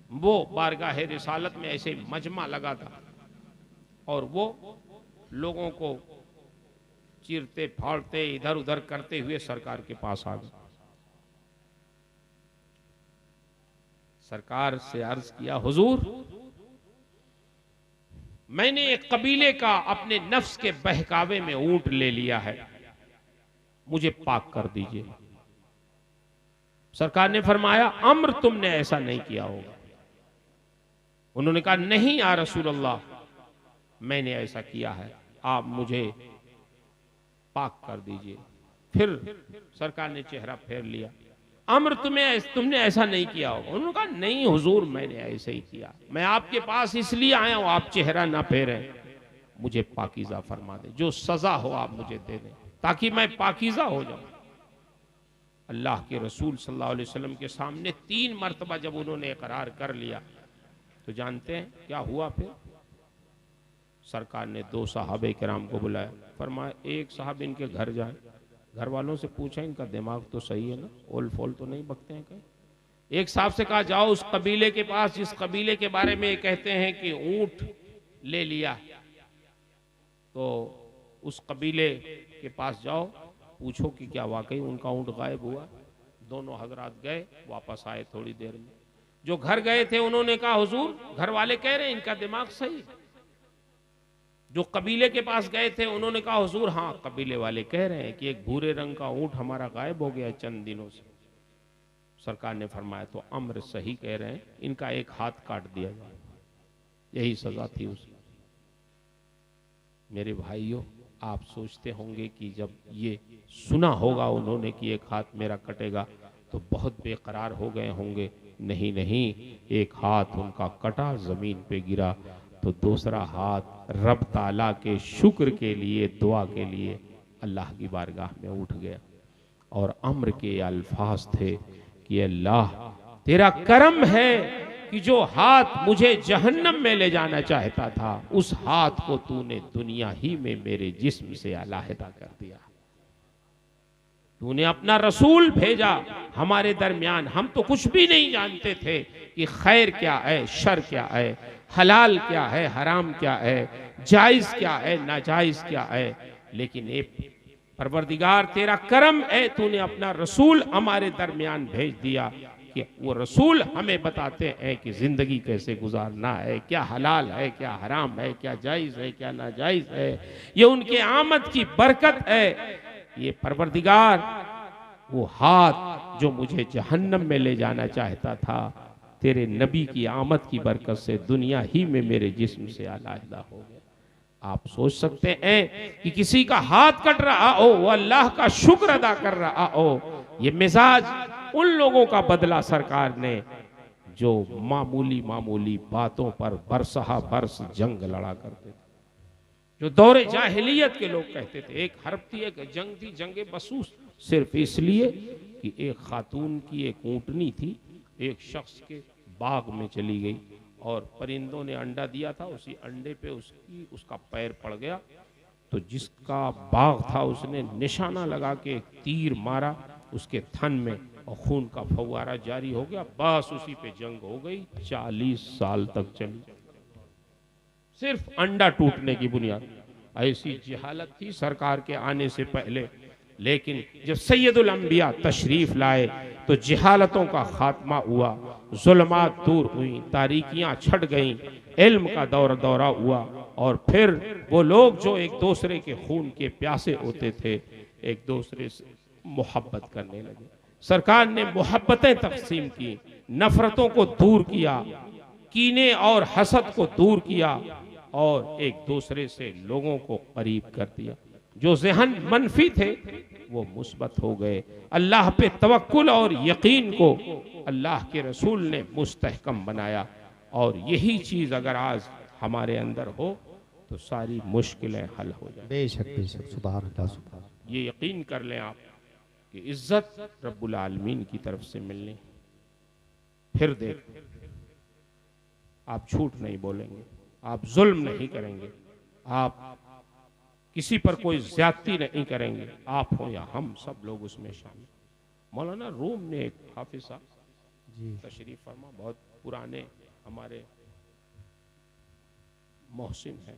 वो बारगाह रिसालत में ऐसे मजमा लगा था और वो लोगों को चीरते फाड़ते इधर उधर करते हुए सरकार के पास आ गए। सरकार से अर्ज किया, हुजूर मैंने एक कबीले का अपने नफ्स के बहकावे में ऊंट ले लिया है, मुझे पाक कर दीजिए। सरकार ने फरमाया, अम्र तुमने ऐसा नहीं किया होगा। उन्होंने कहा, नहीं या रसूल अल्लाह, मैंने ऐसा किया है, आप मुझे पाक कर दीजिए। फिर सरकार ने चेहरा फेर लिया, अम्र तुमने ऐसा नहीं किया होगा। उन्होंने कहा, नहीं हुजूर मैंने ऐसे ही किया, मैं आपके पास इसलिए आया हूं, आप चेहरा ना फेरें, मुझे पाकीज़ा फरमा दें, जो सजा हो आप मुझे दे दें ताकि मैं पाकीज़ा हो जाऊं। अल्लाह के रसूल सल्लल्लाहु अलैहि वसल्लम के सामने 3 मरतबा जब उन्होंने इकरार कर लिया तो जानते हैं क्या हुआ? फिर सरकार ने 2 सहाबे किराम को बुलाया, फरमाया एक साहब इनके घर जाए, घर वालों से पूछा इनका दिमाग तो सही है ना, ओल फोल तो नहीं बकते हैं कहीं। एक साहब से कहा, जाओ उस कबीले के पास जिस कबीले के बारे में कहते हैं कि ऊंट ले लिया, तो उस कबीले के पास जाओ, पूछो कि क्या वाकई उनका ऊंट गायब हुआ। दोनों हजरात गए, वापस आए थोड़ी देर में। जो घर गए थे उन्होंने कहा, हुजूर घर वाले कह रहे हैं इनका दिमाग सही। जो कबीले के पास गए थे उन्होंने कहा, हुजूर हाँ कबीले वाले कह रहे हैं कि एक भूरे रंग का ऊंट हमारा गायब हो गया चंद दिनों से। सरकार ने फरमाया, तो अम्र सही कह रहे हैं, इनका एक हाथ काट दिया जाए, यही सजा थी उसकी। मेरे भाइयों, आप सोचते होंगे कि जब ये सुना होगा उन्होंने कि एक हाथ मेरा कटेगा तो बहुत बेकरार हो गए होंगे। नहीं नहीं, एक हाथ उनका कटा, जमीन पे गिरा, तो दूसरा हाथ रब ताला के शुक्र के लिए, दुआ के लिए अल्लाह की बारगाह में उठ गया। और अम्र के अल्फाज थे कि अल्लाह तेरा करम है कि जो हाथ मुझे जहन्नम में ले जाना चाहता था, उस हाथ को तूने दुनिया ही में मेरे जिस्म से अलहदा कर दिया। तूने अपना रसूल भेजा हमारे दरमियान, हम तो कुछ भी नहीं जानते थे कि खैर क्या है, शर क्या है, हलाल क्या है, हराम क्या है, जायज क्या है, नाजायज क्या है। लेकिन एक परवरदिगार तेरा करम है, तूने अपना रसूल हमारे दरमियान भेज दिया कि वो रसूल हमें बताते हैं कि जिंदगी कैसे गुजारना है, क्या हलाल है, क्या हराम है, क्या जायज है, क्या नाजायज है। ये उनके आमद की बरकत है। ये परवरदिगार वो हाथ जो मुझे जहन्नम में ले जाना चाहता था, तेरे नबी की आमद की बरकत से दुनिया ही में मेरे जिस्म से अलहदा हो गया। आप सोच सकते हैं कि किसी का हाथ कट रहा हो, वो अल्लाह का शुक्र अदा कर रहा हो। ये मिजाज उन लोगों का बदला सरकार ने जो मामूली मामूली बातों पर बरसहा बरस जंग लड़ा करते थे। जो दौरे जाहिलियत के लोग कहते थे, एक हर्ब थी, एक जंग थी, जंगे बसूस, सिर्फ इसलिए कि एक खातून की एक ऊंटनी थी, एक शख्स के बाग में चली गई और परिंदों ने अंडा दिया था, उसी अंडे पे उसका पैर पड़ गया, तो जिसका बाग था उसने निशाना लगा के एक तीर मारा उसके थन में और खून का फव्वारा जारी हो गया। बस उसी पे जंग हो गई, 40 साल तक चली, सिर्फ अंडा टूटने की बुनियाद। ऐसी जहालत थी सरकार के आने से पहले। लेकिन जब सैयदुल अंबिया तशरीफ लाए तो जहालतों का खात्मा हुआ, जुल्मात दूर हुई, तारीकियां छट गईं, इल्म का दौरा हुआ। और फिर वो लोग जो एक दूसरे के खून के प्यासे होते थे, एक दूसरे से मोहब्बत करने लगे। सरकार ने मोहब्बतें तकसीम की, नफरतों को दूर किया, कीने और हसद को दूर किया और एक दूसरे से लोगों को करीब कर दिया। जो ज़हन मनफी थे वो मुस्बत हो गए। अल्लाह पे तवक्कुल और यकीन को अल्लाह के रसूल ने मुस्तहकम बनाया। और यही चीज़ अगर आज हमारे अंदर हो तो सारी मुश्किलें हल हो जाए। बेशक बेशक, सुभान अल्लाह सुभान। ये यकीन कर लें आप कि इज्जत रब्बुल आलमीन की तरफ से मिलनी। फिर देख, आप झूठ नहीं बोलेंगे, आप जुल्म नहीं करेंगे, आप किसी पर कोई ज्यादती नहीं करेंगे, आप हो या हम, सब लोग उसमें शामिल। मौलाना रूम ने एक हाफिज साहब जी तशरीफ फरमा, बहुत पुराने हमारे मोहसिन हैं।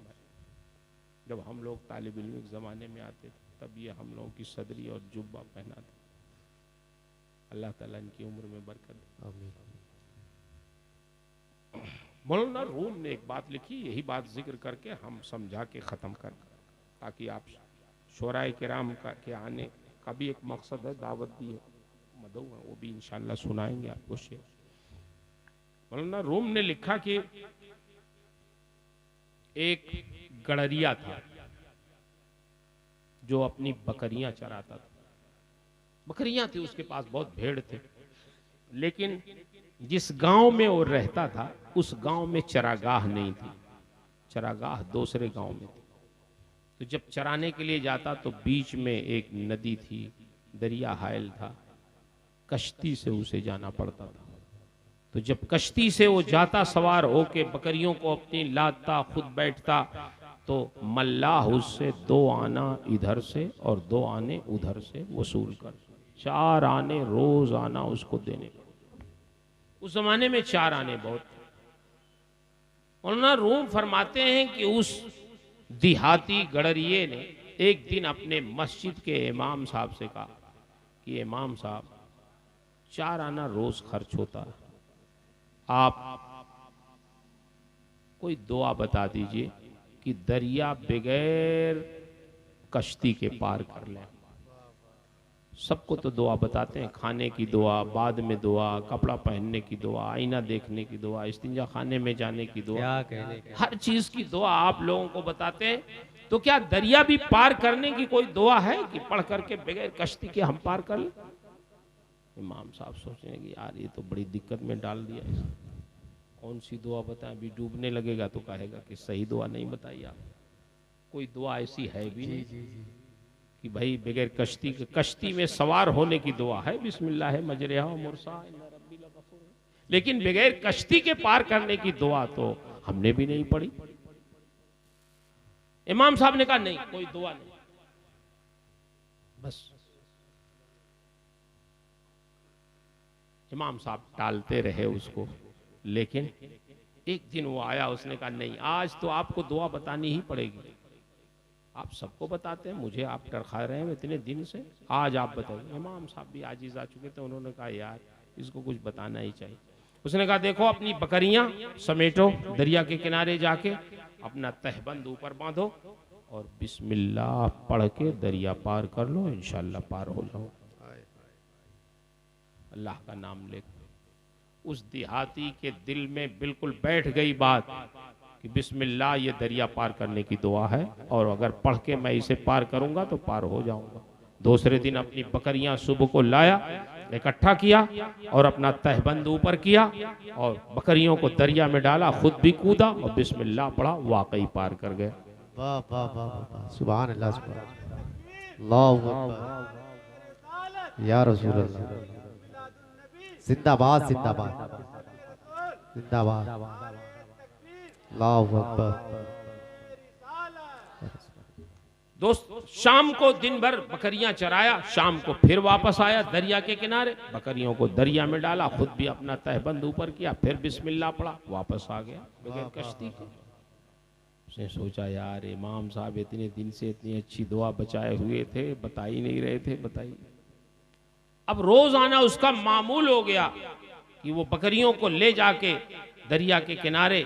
जब हम लोग तालिब इल्म के ज़माने में आते थे तब ये हम लोगों की सदरी और जुब्बा पहना था। अल्लाह ताला इनकी उम्र में बरकत दे। आमीन। मौलाना रूम ने एक बात लिखी, यही बात जिक्र करके हम समझा के ख़त्म कर, ताकि आप शोराए किराम का के आने का भी एक मकसद है, दावत भी है, मदऊ है, वो भी इंशाल्लाह सुनाएंगे आपको शेर। मौलाना रूम ने लिखा कि एक गड़रिया था जो अपनी बकरियां चराता था। बकरियां थी, उसके पास बहुत भेड़ थे, लेकिन जिस गांव में वो रहता था उस गांव में चरागाह नहीं थी, चरागाह दूसरे गांव में थी। तो जब चराने के लिए जाता तो बीच में एक नदी थी, दरिया हायल था, कश्ती से उसे जाना पड़ता था। तो जब कश्ती से वो जाता सवार होके बकरियों को अपनी लादता, खुद बैठता, तो मल्लाह उससे 2 आना इधर से और 2 आने उधर से वसूल कर 4 आने रोज आना उसको देने का। उस जमाने में 4 आने बहुत थे। मौलाना रूम फरमाते हैं कि उस देहाती गड़रिये ने एक दिन अपने मस्जिद के इमाम साहब से कहा कि इमाम साहब 4 आना रोज खर्च होता है, आप कोई दुआ बता दीजिए कि दरिया बगैर कश्ती के पार कर लें। सबको तो दुआ बताते हैं, खाने की दुआ, बाद में दुआ, कपड़ा पहनने की दुआ, आईना देखने की दुआ, इस्तिंजा खाने में जाने की दुआ, क्या कहने हर चीज की दुआ आप लोगों को बताते हैं। तो क्या दरिया भी पार करने की कोई दुआ है कि पढ़ करके बगैर कश्ती के हम पार कर लें? इमाम साहब सोचेंगे कि यार ये तो बड़ी दिक्कत में डाल दिया है, कौन सी दुआ बताएं? अभी डूबने लगेगा तो कहेगा कि सही दुआ नहीं बताई आप। कोई दुआ ऐसी है भी नहीं कि भाई बगैर कश्ती के, कश्ती में सवार होने की दुआ है, बिस्मिल्लाह मजरिहा व मुरसा इन्ना रब्बी लगफूर, लेकिन बगैर कश्ती के पार करने की दुआ तो हमने भी नहीं पढ़ी। इमाम साहब ने कहा नहीं, कोई दुआ नहीं, बस। इमाम साहब टालते रहे उसको, लेकिन एक दिन वो आया, उसने कहा नहीं, आज तो आपको दुआ बतानी ही पड़ेगी। आप सबको बताते हैं, मुझे आप टरखा रहे हैं इतने दिन से, आज आप बताइए। इमाम साहब भी आजिज आ चुके थे, उन्होंने कहा यार इसको कुछ बताना ही चाहिए। उसने कहा देखो अपनी बकरियां समेटो, दरिया के किनारे जाके अपना तहबंद ऊपर बांधो और बिस्मिल्लाह पढ़ के दरिया पार कर लो, इंशाल्लाह पार हो जाओ। अल्लाह का नाम लेकर उस देहाती के दिल में बिल्कुल बैठ गई बात कि बिस्मिल्लाह ये दरिया पार करने की दुआ है, और अगर पढ़ के मैं इसे पार करूंगा तो पार हो जाऊंगा। दूसरे दिन अपनी बकरियां सुबह को लाया, इकट्ठा किया और अपना तहबंद ऊपर किया और बकरियों को दरिया में डाला, खुद भी कूदा और बिस्मिल्लाह पढ़ा, वाकई पार कर गए। वाह वाह वाह वाह, सुभान अल्लाह, सुभान अल्लाह, या रसूल अल्लाह, जिंदाबाद जिंदाबाद जिंदाबाद, अल्लाहु अकबर। दोस्त शाम को दिन भर बकरियां चराया, शाम को फिर वापस आया दरिया के किनारे, बकरियों को दरिया में डाला, खुद भी अपना तहबंद ऊपर किया, फिर बिस्मिल्लाह पढ़ा, वापस आ गया बगैर कश्ती के। उसने सोचा यार इमाम साहब इतने दिन से इतनी अच्छी दुआ बचाए हुए थे, बता ही नहीं रहे थे, बताइए। अब रोज आना उसका मामूल हो गया कि वो बकरियों को ले जाके दरिया के किनारे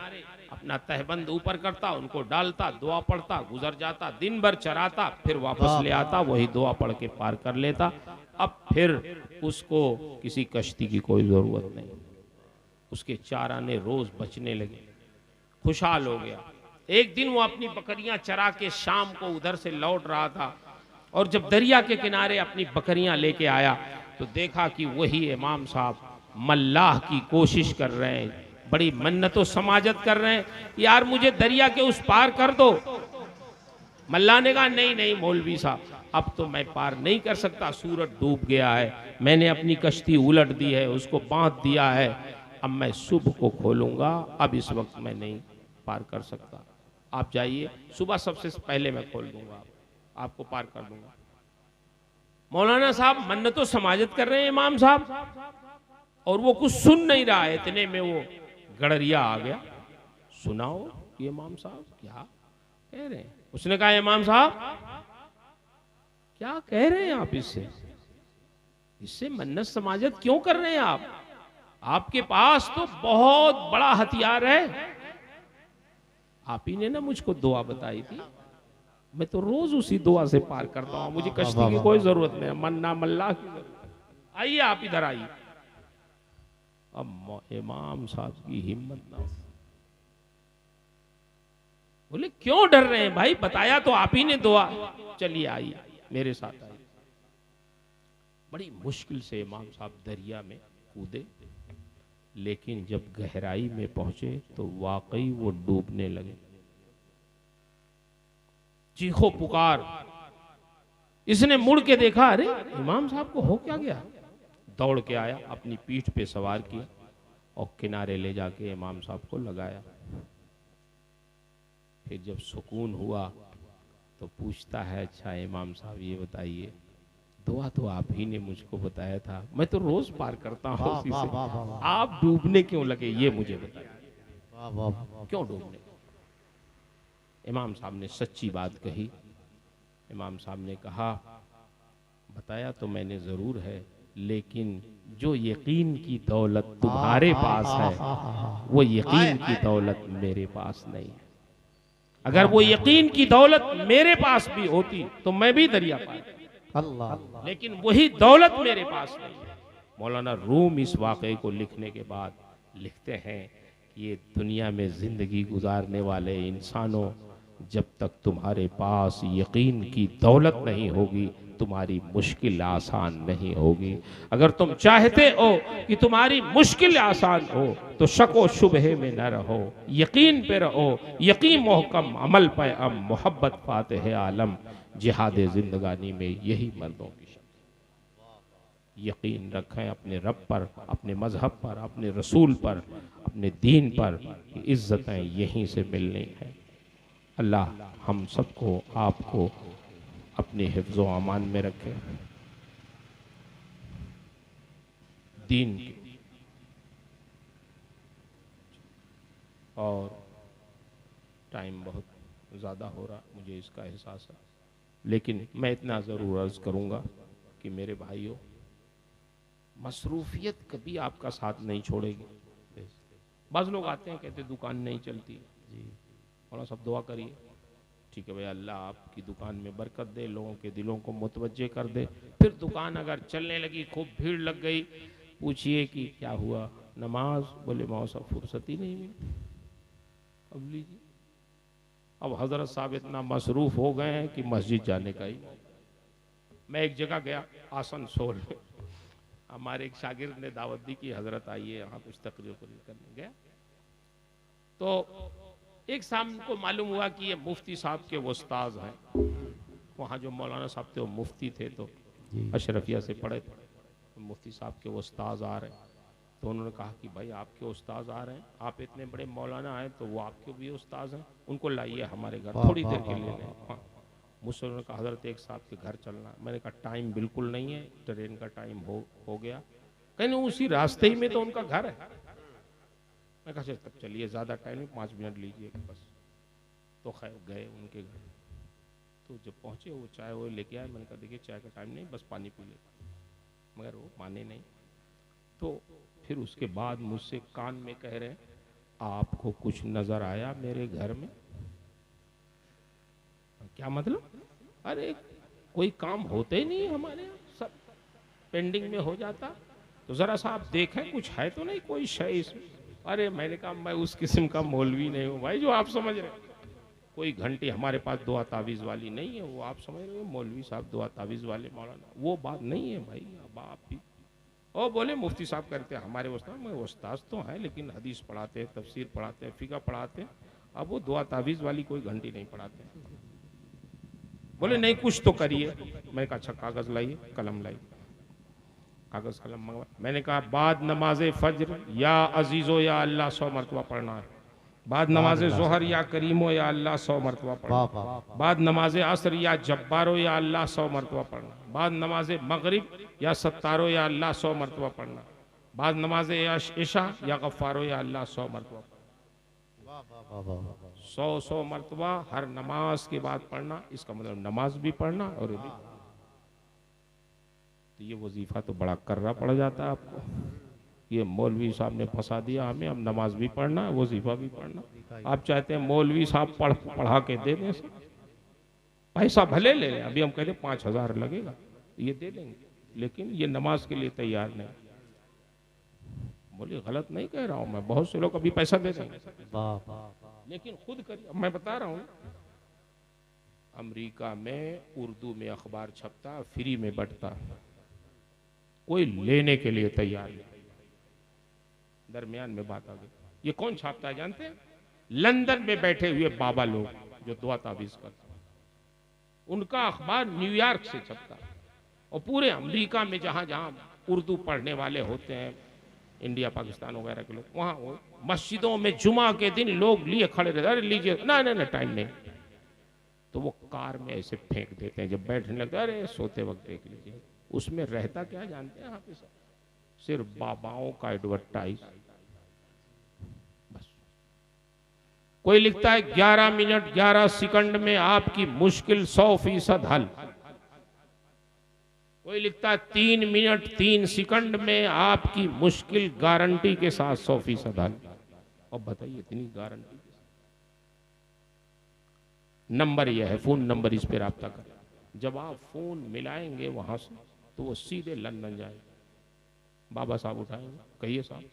अपना तहबंद ऊपर करता, उनको डालता, दुआ पढ़ता, गुजर जाता, दिन भर चराता, फिर वापस ले आता, वही दुआ पढ़ के पार कर लेता। अब फिर उसको किसी कश्ती की कोई जरूरत नहीं, उसके 4 आने रोज बचने लगे, खुशहाल हो गया। एक दिन वो अपनी बकरियां चरा के शाम को उधर से लौट रहा था, और जब दरिया के किनारे अपनी बकरियां लेके आया तो देखा कि वही इमाम साहब मल्लाह की कोशिश कर रहे हैं, बड़ी मन्नतों समाजत कर रहे हैं, यार मुझे दरिया के उस पार कर दो। मल्लाह ने कहा नहीं नहीं मौलवी साहब, अब तो मैं पार नहीं कर सकता, सूरज डूब गया है, मैंने अपनी कश्ती उलट दी है, उसको बांध दिया है, अब मैं सुबह को खोलूंगा, अब इस वक्त मैं नहीं पार कर सकता, आप जाइए, सुबह सबसे पहले मैं खोल दूंगा, आपको पार कर दूंगा। मौलाना साहब मन्नतों समाजत कर रहे हैं इमाम साहब, और वो कुछ सुन नहीं रहा है। इतने में वो गड़रिया आ गया, सुनाओ ये इमाम साहब क्या कह रहे हैं। उसने कहा इमाम साहब क्या कह रहे हैं आप, इससे मन्नत समाजत क्यों कर रहे हैं आप? आपके पास तो बहुत बड़ा हथियार है। आप ही ने ना मुझको दुआ बताई थी, मैं तो रोज उसी दुआ से पार करता हूं, मुझे कश्ती की कोई जरूरत नहीं, मन्ना मल्ला की जरूरत। आइए आप इधर आइए। अब इमाम साहब की हिम्मत ना हो, बोले क्यों डर रहे हैं भाई, बताया तो आप ही ने दुआ। चलिए आइए मेरे साथ आइए। बड़ी मुश्किल से इमाम साहब दरिया में कूदे, लेकिन जब गहराई में पहुंचे तो वाकई वो डूबने लगे। चीखो पुकार, इसने मुड़ के देखा, अरे इमाम साहब को हो क्या गया। दौड़ के आया, अपनी पीठ पे सवार किया और किनारे ले जाके इमाम साहब को लगाया। फिर जब सुकून हुआ तो पूछता है, अच्छा इमाम साहब ये बताइए, दुआ तो आप ही ने मुझको बताया था, मैं तो रोज पार करता हूँ उसी से, आप डूबने क्यों लगे ये मुझे बताइए, क्यों डूबने। इमाम साहब ने सच्ची बात कही। इमाम साहब ने कहा, बताया तो मैंने जरूर है, लेकिन जो यकीन की दौलत तुम्हारे पास है वो यकीन की दौलत मेरे पास नहीं है। अगर वो यकीन की दौलत मेरे पास भी होती तो मैं भी दरिया पार, लेकिन वही दौलत मेरे पास नहीं है। मौलाना रूम इस वाक़े को लिखने के बाद लिखते हैं कि ये दुनिया में जिंदगी गुजारने वाले इंसानों, जब तक तुम्हारे पास यकीन की दौलत नहीं होगी तुम्हारी मुश्किल आसान नहीं होगी। अगर तुम चाहते हो कि तुम्हारी मुश्किल आसान हो तो शको शुबहे में न रहो, यकीन पे रहो, यकीन मोहकम अमल पे अम मोहब्बत फातिह आलम। जिहाद जिंदगानी में यही मर्दों की शक्ति। यकीन रखें अपने रब पर, अपने मजहब पर, अपने रसूल पर, अपने दीन पर, कि इज्जतें यहीं से मिलनी है। अल्लाह हम सबको आपको अपने हिफ्ज़ व अमान में रखे। दीन की और टाइम बहुत ज़्यादा हो रहा, मुझे इसका एहसास है, लेकिन मैं इतना ज़रूर अर्ज़ करूँगा कि मेरे भाइयों, मसरूफियत कभी आपका साथ नहीं छोड़ेगी। बाज़ लोग आते हैं कहते दुकान नहीं चलती जी, और सब दुआ करिए, ठीक है भाई, अल्लाह आपकी दुकान में बरकत दे, लोगों के दिलों को मुतवज्जे कर दे। फिर दुकान अगर चलने लगी, खूब भीड़ लग गई, पूछिए कि क्या हुआ, नमाज, बोले मौसा फुर्सत ही नहीं मिली। अब लीजिए, अब हजरत साहब इतना मसरूफ हो गए हैं कि मस्जिद जाने का ही। मैं एक जगह गया आसनसोल में, हमारे एक शागिर्द ने दावत दी कि हजरत आइए यहाँ कुछ तकरीर करने। गया तो एक शाम को मालूम हुआ कि ये मुफ्ती साहब के वो उस्ताद हैं, वहाँ जो मौलाना साहब थे वो मुफ्ती थे, तो अशरफिया से पढ़े थे, तो मुफ्ती साहब के वो उस्ताद आ रहे हैं। तो उन्होंने कहा कि भाई आपके उस्ताद आ रहे हैं, आप इतने बड़े मौलाना आए तो वो आपके भी उस्ताद हैं, उनको लाइए हमारे घर थोड़ी देर के लिए लें। हाँ, मुझसे उन्होंने कहा हजरत एक साहब के घर चलना। मैंने कहा टाइम बिल्कुल नहीं है, ट्रेन का टाइम हो गया। कहीं उसी रास्ते ही में तो उनका घर है। मैं कहा तब चलिए, ज़्यादा टाइम नहीं, 5 मिनट लीजिए बस। तो खैर गए उनके घर, तो जब पहुँचे वो चाय वो लेके आए। मैंने कहा देखिए चाय का टाइम नहीं, बस पानी पी ले, मगर वो माने नहीं। तो फिर उसके बाद मुझसे कान में कह रहे हैं, आपको कुछ नज़र आया मेरे घर में? क्या मतलब? अरे कोई काम होते ही नहीं हमारे यहाँ, सब पेंडिंग में हो जाता, तो ज़रा सा आप देखें कुछ है तो नहीं कोई शय इसमें। अरे मैंने कहा मैं उस किस्म का मौलवी नहीं हूँ भाई जो आप समझ रहे हैं। कोई घंटी हमारे पास दुआ तावीज़ वाली नहीं है, वो आप समझ रहे हो मौलवी साहब दुआ तावीज़ वाले मौलाना, वो बात नहीं है भाई। अब आप भी और बोले मुफ्ती साहब करते हैं हमारे उस्ताद, मैं उस्ताद तो हैं लेकिन हदीस पढ़ाते हैं, तफसीर पढ़ाते हैं, फ़िक़्ह पढ़ाते हैं, अब वो दुआ तावीज़ वाली कोई घंटी नहीं पढ़ाते हैं। बोले नहीं कुछ तो करिए। मैं कहा अच्छा कागज़ लाइए, कलम लाइए, कागज़ कलम मंगवा। मैंने कहा बाद नमाज फज्र या अजीज़ो या अल्लाह 100 मरतबा पढ़ना है। बाद नमाज ज़ोहर या करीमो या अल्लाह 100 मरतबा पढ़ना। वाह वाह बाद नमाज असर या जब्बारो या अल्लाह 100 मरतबा पढ़ना। बाद नमाज मगरिब या सत्तारो या अल्लाह 100 मरतबा पढ़ना। बाद नमाज इशा या गफ्फारो या अल्लाह 100 मरतबा पढ़ना। वाह वाह 100 मरतबा हर नमाज के बाद पढ़ना। इसका मतलब नमाज भी पढ़ना और ये भी। तो ये वजीफा तो बड़ा कर्रा पड़ जाता है आपको। ये मौलवी साहब ने फंसा दिया हमें, अब नमाज भी पढ़ना वजीफा भी पढ़ना। आप चाहते हैं मौलवी साहब पढ़ा के दे दें, पैसा भले ले लें। अभी हम कहते 5,000 लगेगा, ये दे लेंगे, लेकिन ये नमाज के लिए तैयार नहीं। बोले गलत नहीं कह रहा हूं मैं, बहुत से लोग अभी पैसा दे देंगे, लेकिन खुद करिए। मैं बता रहा हूं, अमेरिका में उर्दू में अखबार छपता, फ्री में बंटता, कोई लेने के लिए तैयार नहीं। दरमियान में बात आ गई। ये कौन छापता है जानते हैं? लंदन में बैठे हुए बाबा लोग जो दुआ तावीज करते हैं, उनका अखबार न्यूयॉर्क से छपता है। और पूरे अमेरिका में जहां जहां उर्दू पढ़ने वाले होते हैं, इंडिया पाकिस्तान वगैरह के लोग, वहां वो मस्जिदों में जुमा के दिन लोग लिए खड़े रहते, अरे लीजिए, ना ना ना टाइम नहीं, तो वो कार में ऐसे फेंक देते हैं। जब बैठने लगते, अरे सोते वक्त देख लीजिए। उसमें रहता क्या जानते हैं? यहाँ पे सिर्फ बाबाओं का एडवर्टाइज। बस कोई लिखता है 11 मिनट 11 सेकंड में आपकी मुश्किल 100% हल। कोई लिखता है 3 मिनट 3 सेकंड में आपकी मुश्किल गारंटी के साथ 100% हल। और बताइए इतनी गारंटी के साथ। नंबर यह है, फोन नंबर, इस पर राब्ता करें। जब आप फोन मिलाएंगे वहां से, तो वो सीधे लंदन जाएंगे। बाबा साहब उठाएंगे, कहिए साहब,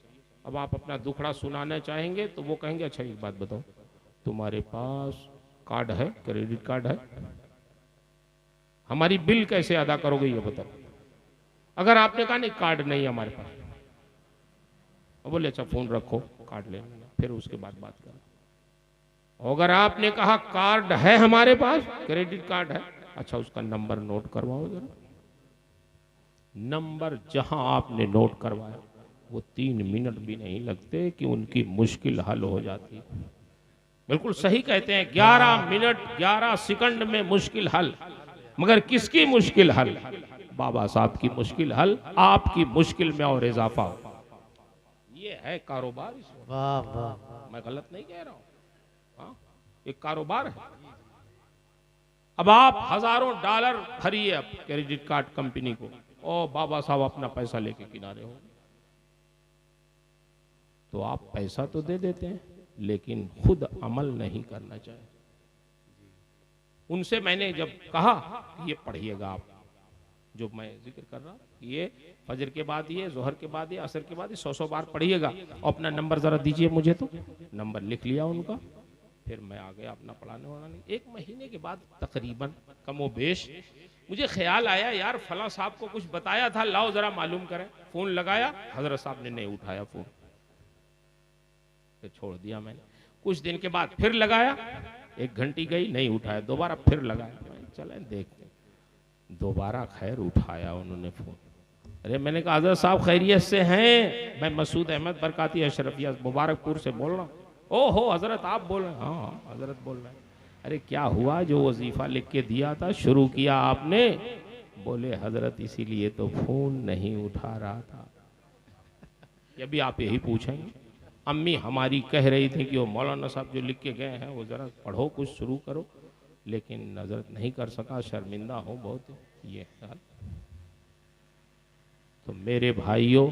अब आप अपना दुखड़ा सुनाना चाहेंगे, तो वो कहेंगे अच्छा एक बात बताओ, तुम्हारे पास कार्ड है, क्रेडिट कार्ड है? हमारी बिल कैसे अदा करोगे ये बताओ। अगर आपने कहा नहीं कार्ड नहीं हमारे पास, बोले अच्छा फोन रखो, कार्ड ले लेना, फिर उसके बाद बात करो। अगर आपने कहा कार्ड है हमारे पास, क्रेडिट कार्ड है, अच्छा उसका नंबर नोट करवाओ जरा। नंबर जहां आपने नोट करवाया, वो 3 मिनट भी नहीं लगते कि उनकी मुश्किल हल हो जाती है। बिल्कुल सही कहते हैं, 11 मिनट 11 सेकंड में मुश्किल हल। मगर किसकी मुश्किल हल? बाबा साहब की मुश्किल हल। आपकी मुश्किल में और इजाफा हो। ये है कारोबार। वाह वाह, मैं गलत नहीं कह रहा हूं, एक कारोबार है। अब आप हजारों डॉलर भरिए अब क्रेडिट कार्ड कंपनी को, और बाबा साहब अपना पैसा लेके किनारे हो। तो आप पैसा तो दे देते हैं, लेकिन खुद अमल नहीं करना चाहिए। उनसे मैंने जब कहा ये पढ़िएगा आप, जो मैं जिक्र कर रहा, ये फजर के बाद, ये जोहर के बाद, ये असर के बाद, 100 बार पढ़िएगा। और अपना नंबर जरा दीजिए मुझे। तो नंबर लिख लिया उनका, फिर मैं आ गया अपना पढ़ाने वढ़ाने। 1 महीने के बाद तकरीबन कमोबेश मुझे ख्याल आया, यार फला साहब को कुछ बताया था, लाओ जरा मालूम करें। फोन लगाया, हजरत साहब ने नहीं उठाया फोन, फिर छोड़ दिया मैंने। कुछ दिन के बाद फिर लगाया, 1 घंटी गई, नहीं उठाया, दोबारा फिर लगाया, चले देखते। दोबारा खैर उठाया उन्होंने फोन। अरे मैंने कहा हजरत साहब खैरियत से हैं? मैं मसूद अहमद बरकाती अशरफिया मुबारकपुर से बोल रहा हूँ। ओहो हजरत आप बोल रहे हैं? हाँ हजरत बोल रहे हैं। अरे क्या हुआ, जो वजीफा लिख के दिया था शुरू किया आपने? बोले हजरत इसीलिए तो फोन नहीं उठा रहा था। ये भी आप यही पूछेंगे? अम्मी हमारी कह रही थी कि वो मौलाना साहब जो लिख के गए हैं वो जरा पढ़ो, कुछ शुरू करो, लेकिन हजरत नहीं कर सका, शर्मिंदा हो बहुत। ये हाल। तो मेरे भाइयों,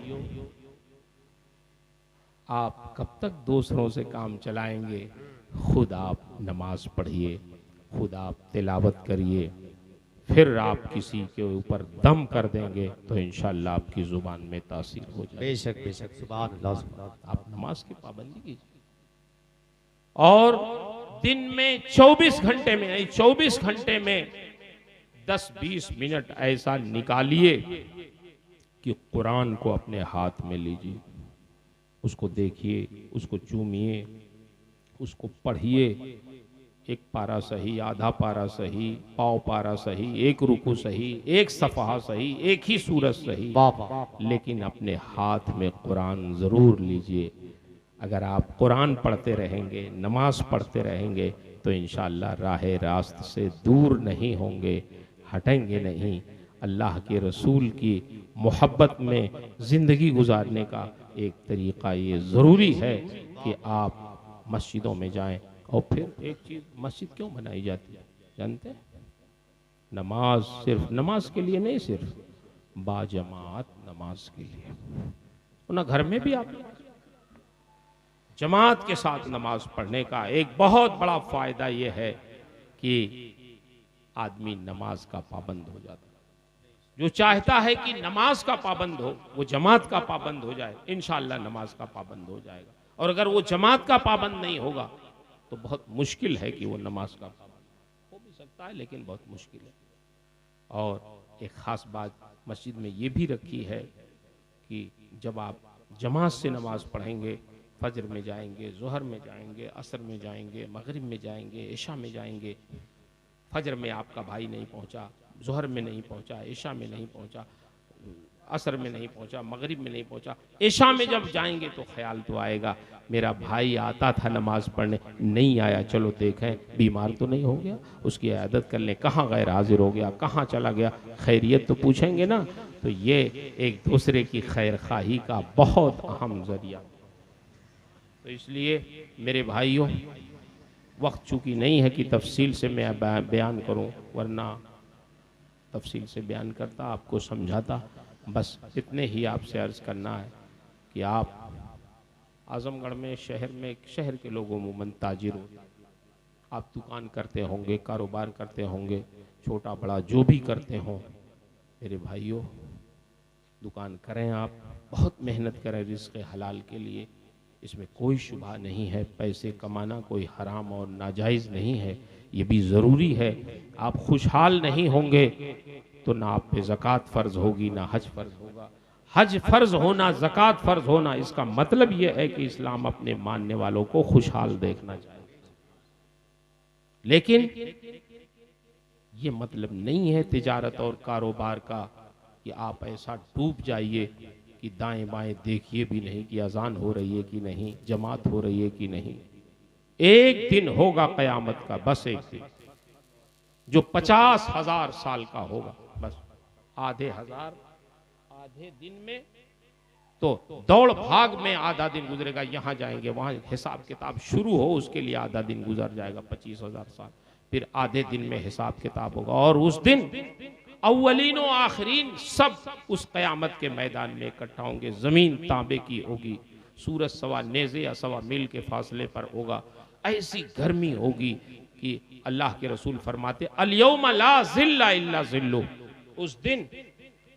आप कब तक दूसरों से काम चलाएंगे? खुद आप नमाज पढ़िए, खुद आप तिलावत करिए, फिर आप किसी के ऊपर दम कर देंगे तो इंशाअल्लाह आपकी जुबान में तासीर हो जाएगी। बेशक बेशक, सुभान अल्लाह सुभान। आप नमाज की पाबंदी कीजिए, और दिन में 24 घंटे में नहीं, 24 घंटे में 10-20 मिनट ऐसा निकालिए कि कुरान को अपने हाथ में लीजिए, उसको देखिए, उसको चूमिए, उसको पढ़िए। 1 पारा सही, आधा पारा सही, पाव पारा सही, 1 रुकू सही, 1 सफ़हा सही, 1 ही सूरत सही, लेकिन अपने हाथ में कुरान जरूर लीजिए। अगर आप कुरान पढ़ते रहेंगे, नमाज पढ़ते रहेंगे, तो इंशाअल्लाह राह रास्त से दूर नहीं होंगे, हटेंगे नहीं। अल्लाह के रसूल की मोहब्बत में ज़िंदगी गुजारने का एक तरीक़ा ये ज़रूरी है कि आप मस्जिदों में जाएं। और फिर एक चीज़, मस्जिद क्यों बनाई जाती है जानते हैं? नमाज, सिर्फ नमाज के लिए नहीं, सिर्फ बाजमात नमाज के लिए। तो ना घर में भी आप जमात के साथ नमाज पढ़ने का एक बहुत बड़ा फायदा यह है कि आदमी नमाज का पाबंद हो जाता है। जो चाहता है कि नमाज का पाबंद हो, वो जमात का पाबंद हो जाए, इंशाअल्लाह नमाज का पाबंद हो जाएगा। और अगर वो जमात का पाबंद नहीं होगा तो बहुत मुश्किल है कि वो नमाज का पाबंद हो भी सकता है, लेकिन बहुत मुश्किल है। और एक ख़ास बात मस्जिद में ये भी रखी है कि जब आप जमात से नमाज पढ़ेंगे, फजर में जाएंगे, ज़ोहर में जाएंगे, असर में जाएंगे, मगरिब में जाएंगे, इशा में जाएंगे, फजर में आपका भाई नहीं पहुंचा, ज़ोहर में नहीं पहुंचा, इशा में नहीं पहुंचा, असर में नहीं पहुंचा, मगरिब में नहीं पहुंचा, इशा में जब जाएंगे तो ख्याल तो आएगा मेरा भाई आता था नमाज पढ़ने, नहीं आया, चलो देखें बीमार तो नहीं हो गया, उसकी इयादत कर लें, कहाँ गैर हाजिर हो गया, कहाँ चला गया, खैरियत तो पूछेंगे ना। तो ये एक दूसरे की खैर खाही का बहुत अहम ज़रिया। तो इसलिए मेरे भाइयों, वक्त चूँकि नहीं है कि तफसील से मैं बयान करूं, वरना तफसील से बयान करता, आपको समझाता। बस इतने ही आपसे अर्ज़ करना है कि आप आज़मगढ़ में, शहर के लोग अमूमन ताजिर हो, आप दुकान करते होंगे, कारोबार करते होंगे, छोटा बड़ा जो भी करते हों, मेरे भाइयों दुकान करें, आप बहुत मेहनत करें रिज़्क़ हलाल के लिए, इसमें कोई शुबा नहीं है। पैसे कमाना कोई हराम और नाजायज़ नहीं है, ये भी ज़रूरी है। आप खुशहाल नहीं होंगे तो ना आप पे ज़कात फ़र्ज़ होगी, ना हज फ़र्ज़ होगा। हज फ़र्ज़ होना, ज़कात फ़र्ज़ होना, इसका मतलब ये है कि इस्लाम अपने मानने वालों को खुशहाल देखना चाहेगा। लेकिन ये मतलब नहीं है तिजारत और कारोबार का कि आप ऐसा डूब जाइए कि दाएं बाएं देखिए भी नहीं कि अजान हो रही है कि नहीं, जमात हो रही है कि नहीं। एक दिन होगा क़यामत का, बस एक दिन, जो 50,000 साल का होगा, बस आधे दिन में तो दौड़ भाग में आधा दिन गुजरेगा, यहाँ जाएंगे वहाँ हिसाब किताब शुरू हो उसके लिए आधा दिन गुजर जाएगा, 25,000 साल, फिर आधे दिन में हिसाब किताब होगा। और उस दिन अव्वलीन व आखिरीन सब उस क़यामत के मैदान में इकट्ठा होंगे। ज़मीन तांबे की होगी, सूरज सवा नेज़े या सवा मील के फासले पर होगा। ऐसी गर्मी होगी कि अल्लाह के रसूल फरमाते अल-यौमा ला ज़िल्ला इल्ला ज़िल्लु, उस दिन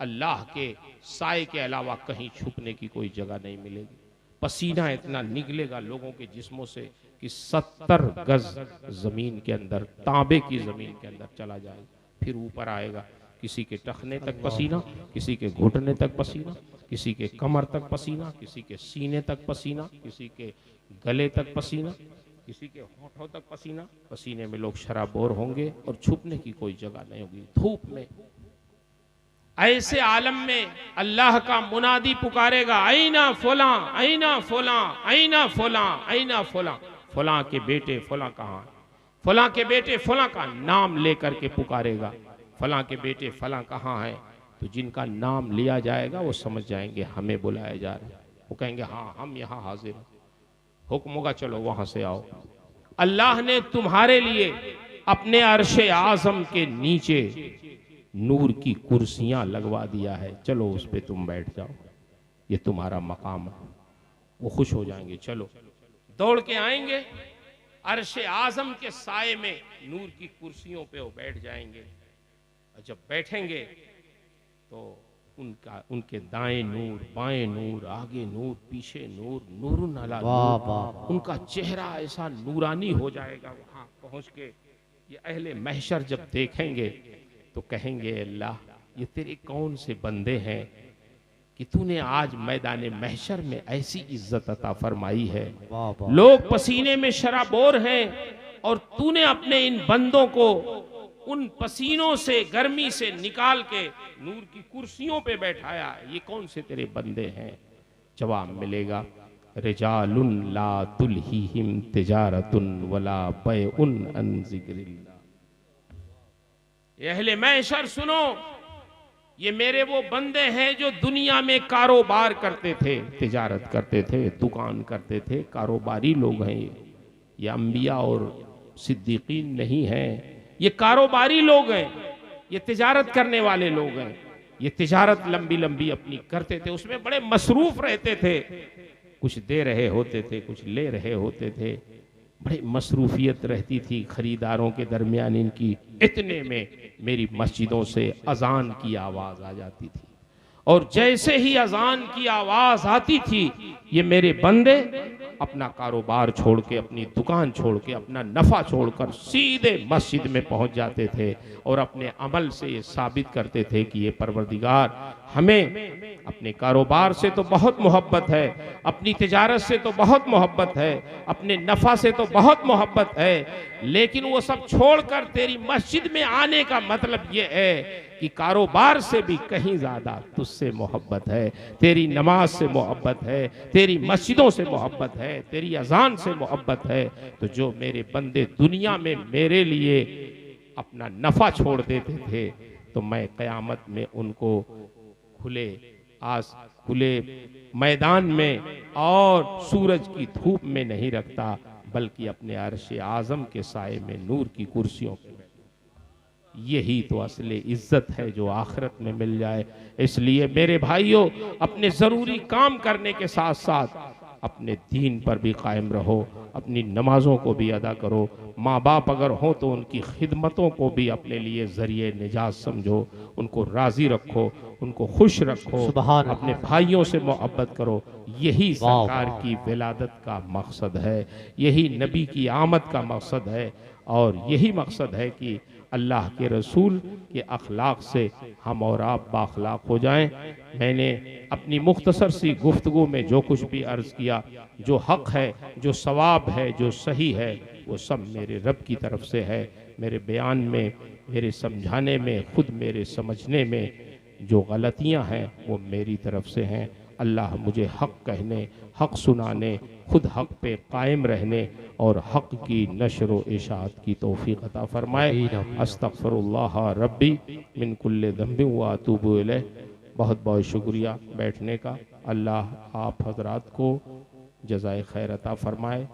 अल्लाह के साए के अलावा कहीं छुपने की कोई जगह नहीं मिलेगी। पसीना इतना निकलेगा लोगों के जिस्मों से कि 70 गज ज़मीन के अंदर, तांबे की ज़मीन के अंदर चला जाएगा, फिर ऊपर आएगा, किसी के टखने तक पसीना, किसी के घुटने तक पसीना, किसी के कमर तक पसीना, किसी के सीने तक पसीना, किसी के गले तक पसीना, किसी के होठों तक पसीना। पसीने में लोग शराबोर होंगे और छुपने की कोई जगह नहीं होगी धूप में। ऐसे आलम में अल्लाह का मुनादी पुकारेगा, आईना फुला, आईना फुला, आईना फुला, आईना फुला, फुला के बेटे फुला कहाँ, फुला के बेटे फुला का नाम लेकर के पुकारेगा, फला के बेटे फला कहाँ है। तो जिनका नाम लिया जाएगा वो समझ जाएंगे हमें बुलाया जा रहा है, वो कहेंगे हाँ हम यहाँ हाजिर हैं, हुक्म होगा चलो वहाँ से आओ। अल्लाह ने तुम्हारे लिए अपने अर्शे आज़म के नीचे नूर की कुर्सियाँ लगवा दिया है, चलो उस पर तुम बैठ जाओ, ये तुम्हारा मकाम है। वो खुश हो जाएंगे, चलो दौड़ के आएंगे, अर्शे आज़म के साए में नूर की कुर्सियों पे वो बैठ जाएंगे। और जब बैठेंगे तो उनके दाएं नूर, बाएं नूर, आगे नूर, पीछे नूर, नूरुन अला नूर, उनका चेहरा ऐसा नूरानी हो जाएगा। वहां पहुंच के ये अहले महशर जब देखेंगे तो कहेंगे अल्लाह ये तेरे कौन से बंदे हैं कि तूने आज मैदान महशर में ऐसी इज्जत अता फरमाई है। लोग पसीने में शराबोर हैं और तूने अपने इन बंदों को उन पसीनों से, गर्मी से निकाल के नूर की कुर्सियों पे बैठाया, ये कौन से तेरे बंदे हैं। जवाब मिलेगा रिजालुन ला तुल्हिहिम तिजारतुन वला बैउन अन जिक्रिल्लाह। अहले महशर सुनो, ये मेरे वो बंदे हैं जो दुनिया में कारोबार करते थे, तिजारत करते थे, दुकान करते थे, कारोबारी लोग हैं। ये अंबिया और सिद्दीकीन नहीं हैं, ये कारोबारी लोग हैं, ये तिजारत करने वाले लोग हैं। ये तिजारत लंबी लंबी अपनी करते थे, उसमें बड़े मसरूफ रहते थे, कुछ दे रहे होते थे, कुछ ले रहे होते थे, बड़ी मसरूफियत रहती थी खरीदारों के दरमियान इनकी। इतने में मेरी मस्जिदों से अजान की आवाज आ जाती थी, और जैसे ही अजान की आवाज आती थी, ये मेरे बंदे अपना कारोबार छोड़ के, अपनी दुकान छोड़ के, अपना नफा छोड़कर सीधे मस्जिद में पहुंच जाते थे और अपने अमल से ये साबित करते थे कि ये परवरदिगार, हमें अपने कारोबार से तो बहुत मोहब्बत है, अपनी तिजारत से तो बहुत मोहब्बत है, अपने नफा से तो बहुत मोहब्बत है, लेकिन वो सब छोड़कर तेरी मस्जिद में आने का मतलब ये है कि कारोबार से भी कहीं ज्यादा तुझसे मोहब्बत है, तेरी नमाज से मोहब्बत है, तेरी मस्जिदों से मोहब्बत है, तेरी अजान से मोहब्बत है। तो जो मेरे बंदे दुनिया में मेरे लिए अपना नफा छोड़ देते थे, तो मैं क़यामत में उनको खुले मैदान में और सूरज की धूप में नहीं रखता, बल्कि अपने अर्श आज़म के साए में नूर की कुर्सियों पे। यही तो असली इज्जत है जो आखिरत में मिल जाए। इसलिए मेरे भाइयों, अपने ज़रूरी काम करने के साथ साथ अपने दीन पर भी कायम रहो, अपनी नमाजों को भी अदा करो। माँ बाप अगर हो तो उनकी खिदमतों को भी अपने लिए ज़रिए निजात समझो, उनको राज़ी रखो, उनको खुश रखो, अपने भाइयों से मोहब्बत करो। यही सरकार की विलादत का मकसद है, यही नबी की आमद का मकसद है, और यही मकसद है कि अल्लाह के रसूल के अखलाक से हम और आप बाखलाक हो जाएं। मैंने अपनी मुख्तसर सी गुफ्तगू में जो कुछ भी अर्ज़ किया, जो हक़ है, जो सवाब है, जो सही है, वो सब मेरे रब की तरफ से है। मेरे बयान में, मेरे समझाने में, खुद मेरे समझने में जो गलतियां हैं वो मेरी तरफ से हैं। अल्लाह मुझे हक़ कहने, हक़ सुनाने, खुद हक़ पे कायम रहने और हक़ की नशर व इशाअत की तौफ़ीक़ अता फ़रमाए। अस्तग़फ़िरुल्लाह रब्बी मिन कुल्लि ज़ंबिन व अतूबु इलैह। बहुत बहुत शुक्रिया बैठने का। अल्लाह आप हज़रात को जज़ाए खैर अता फ़रमाए।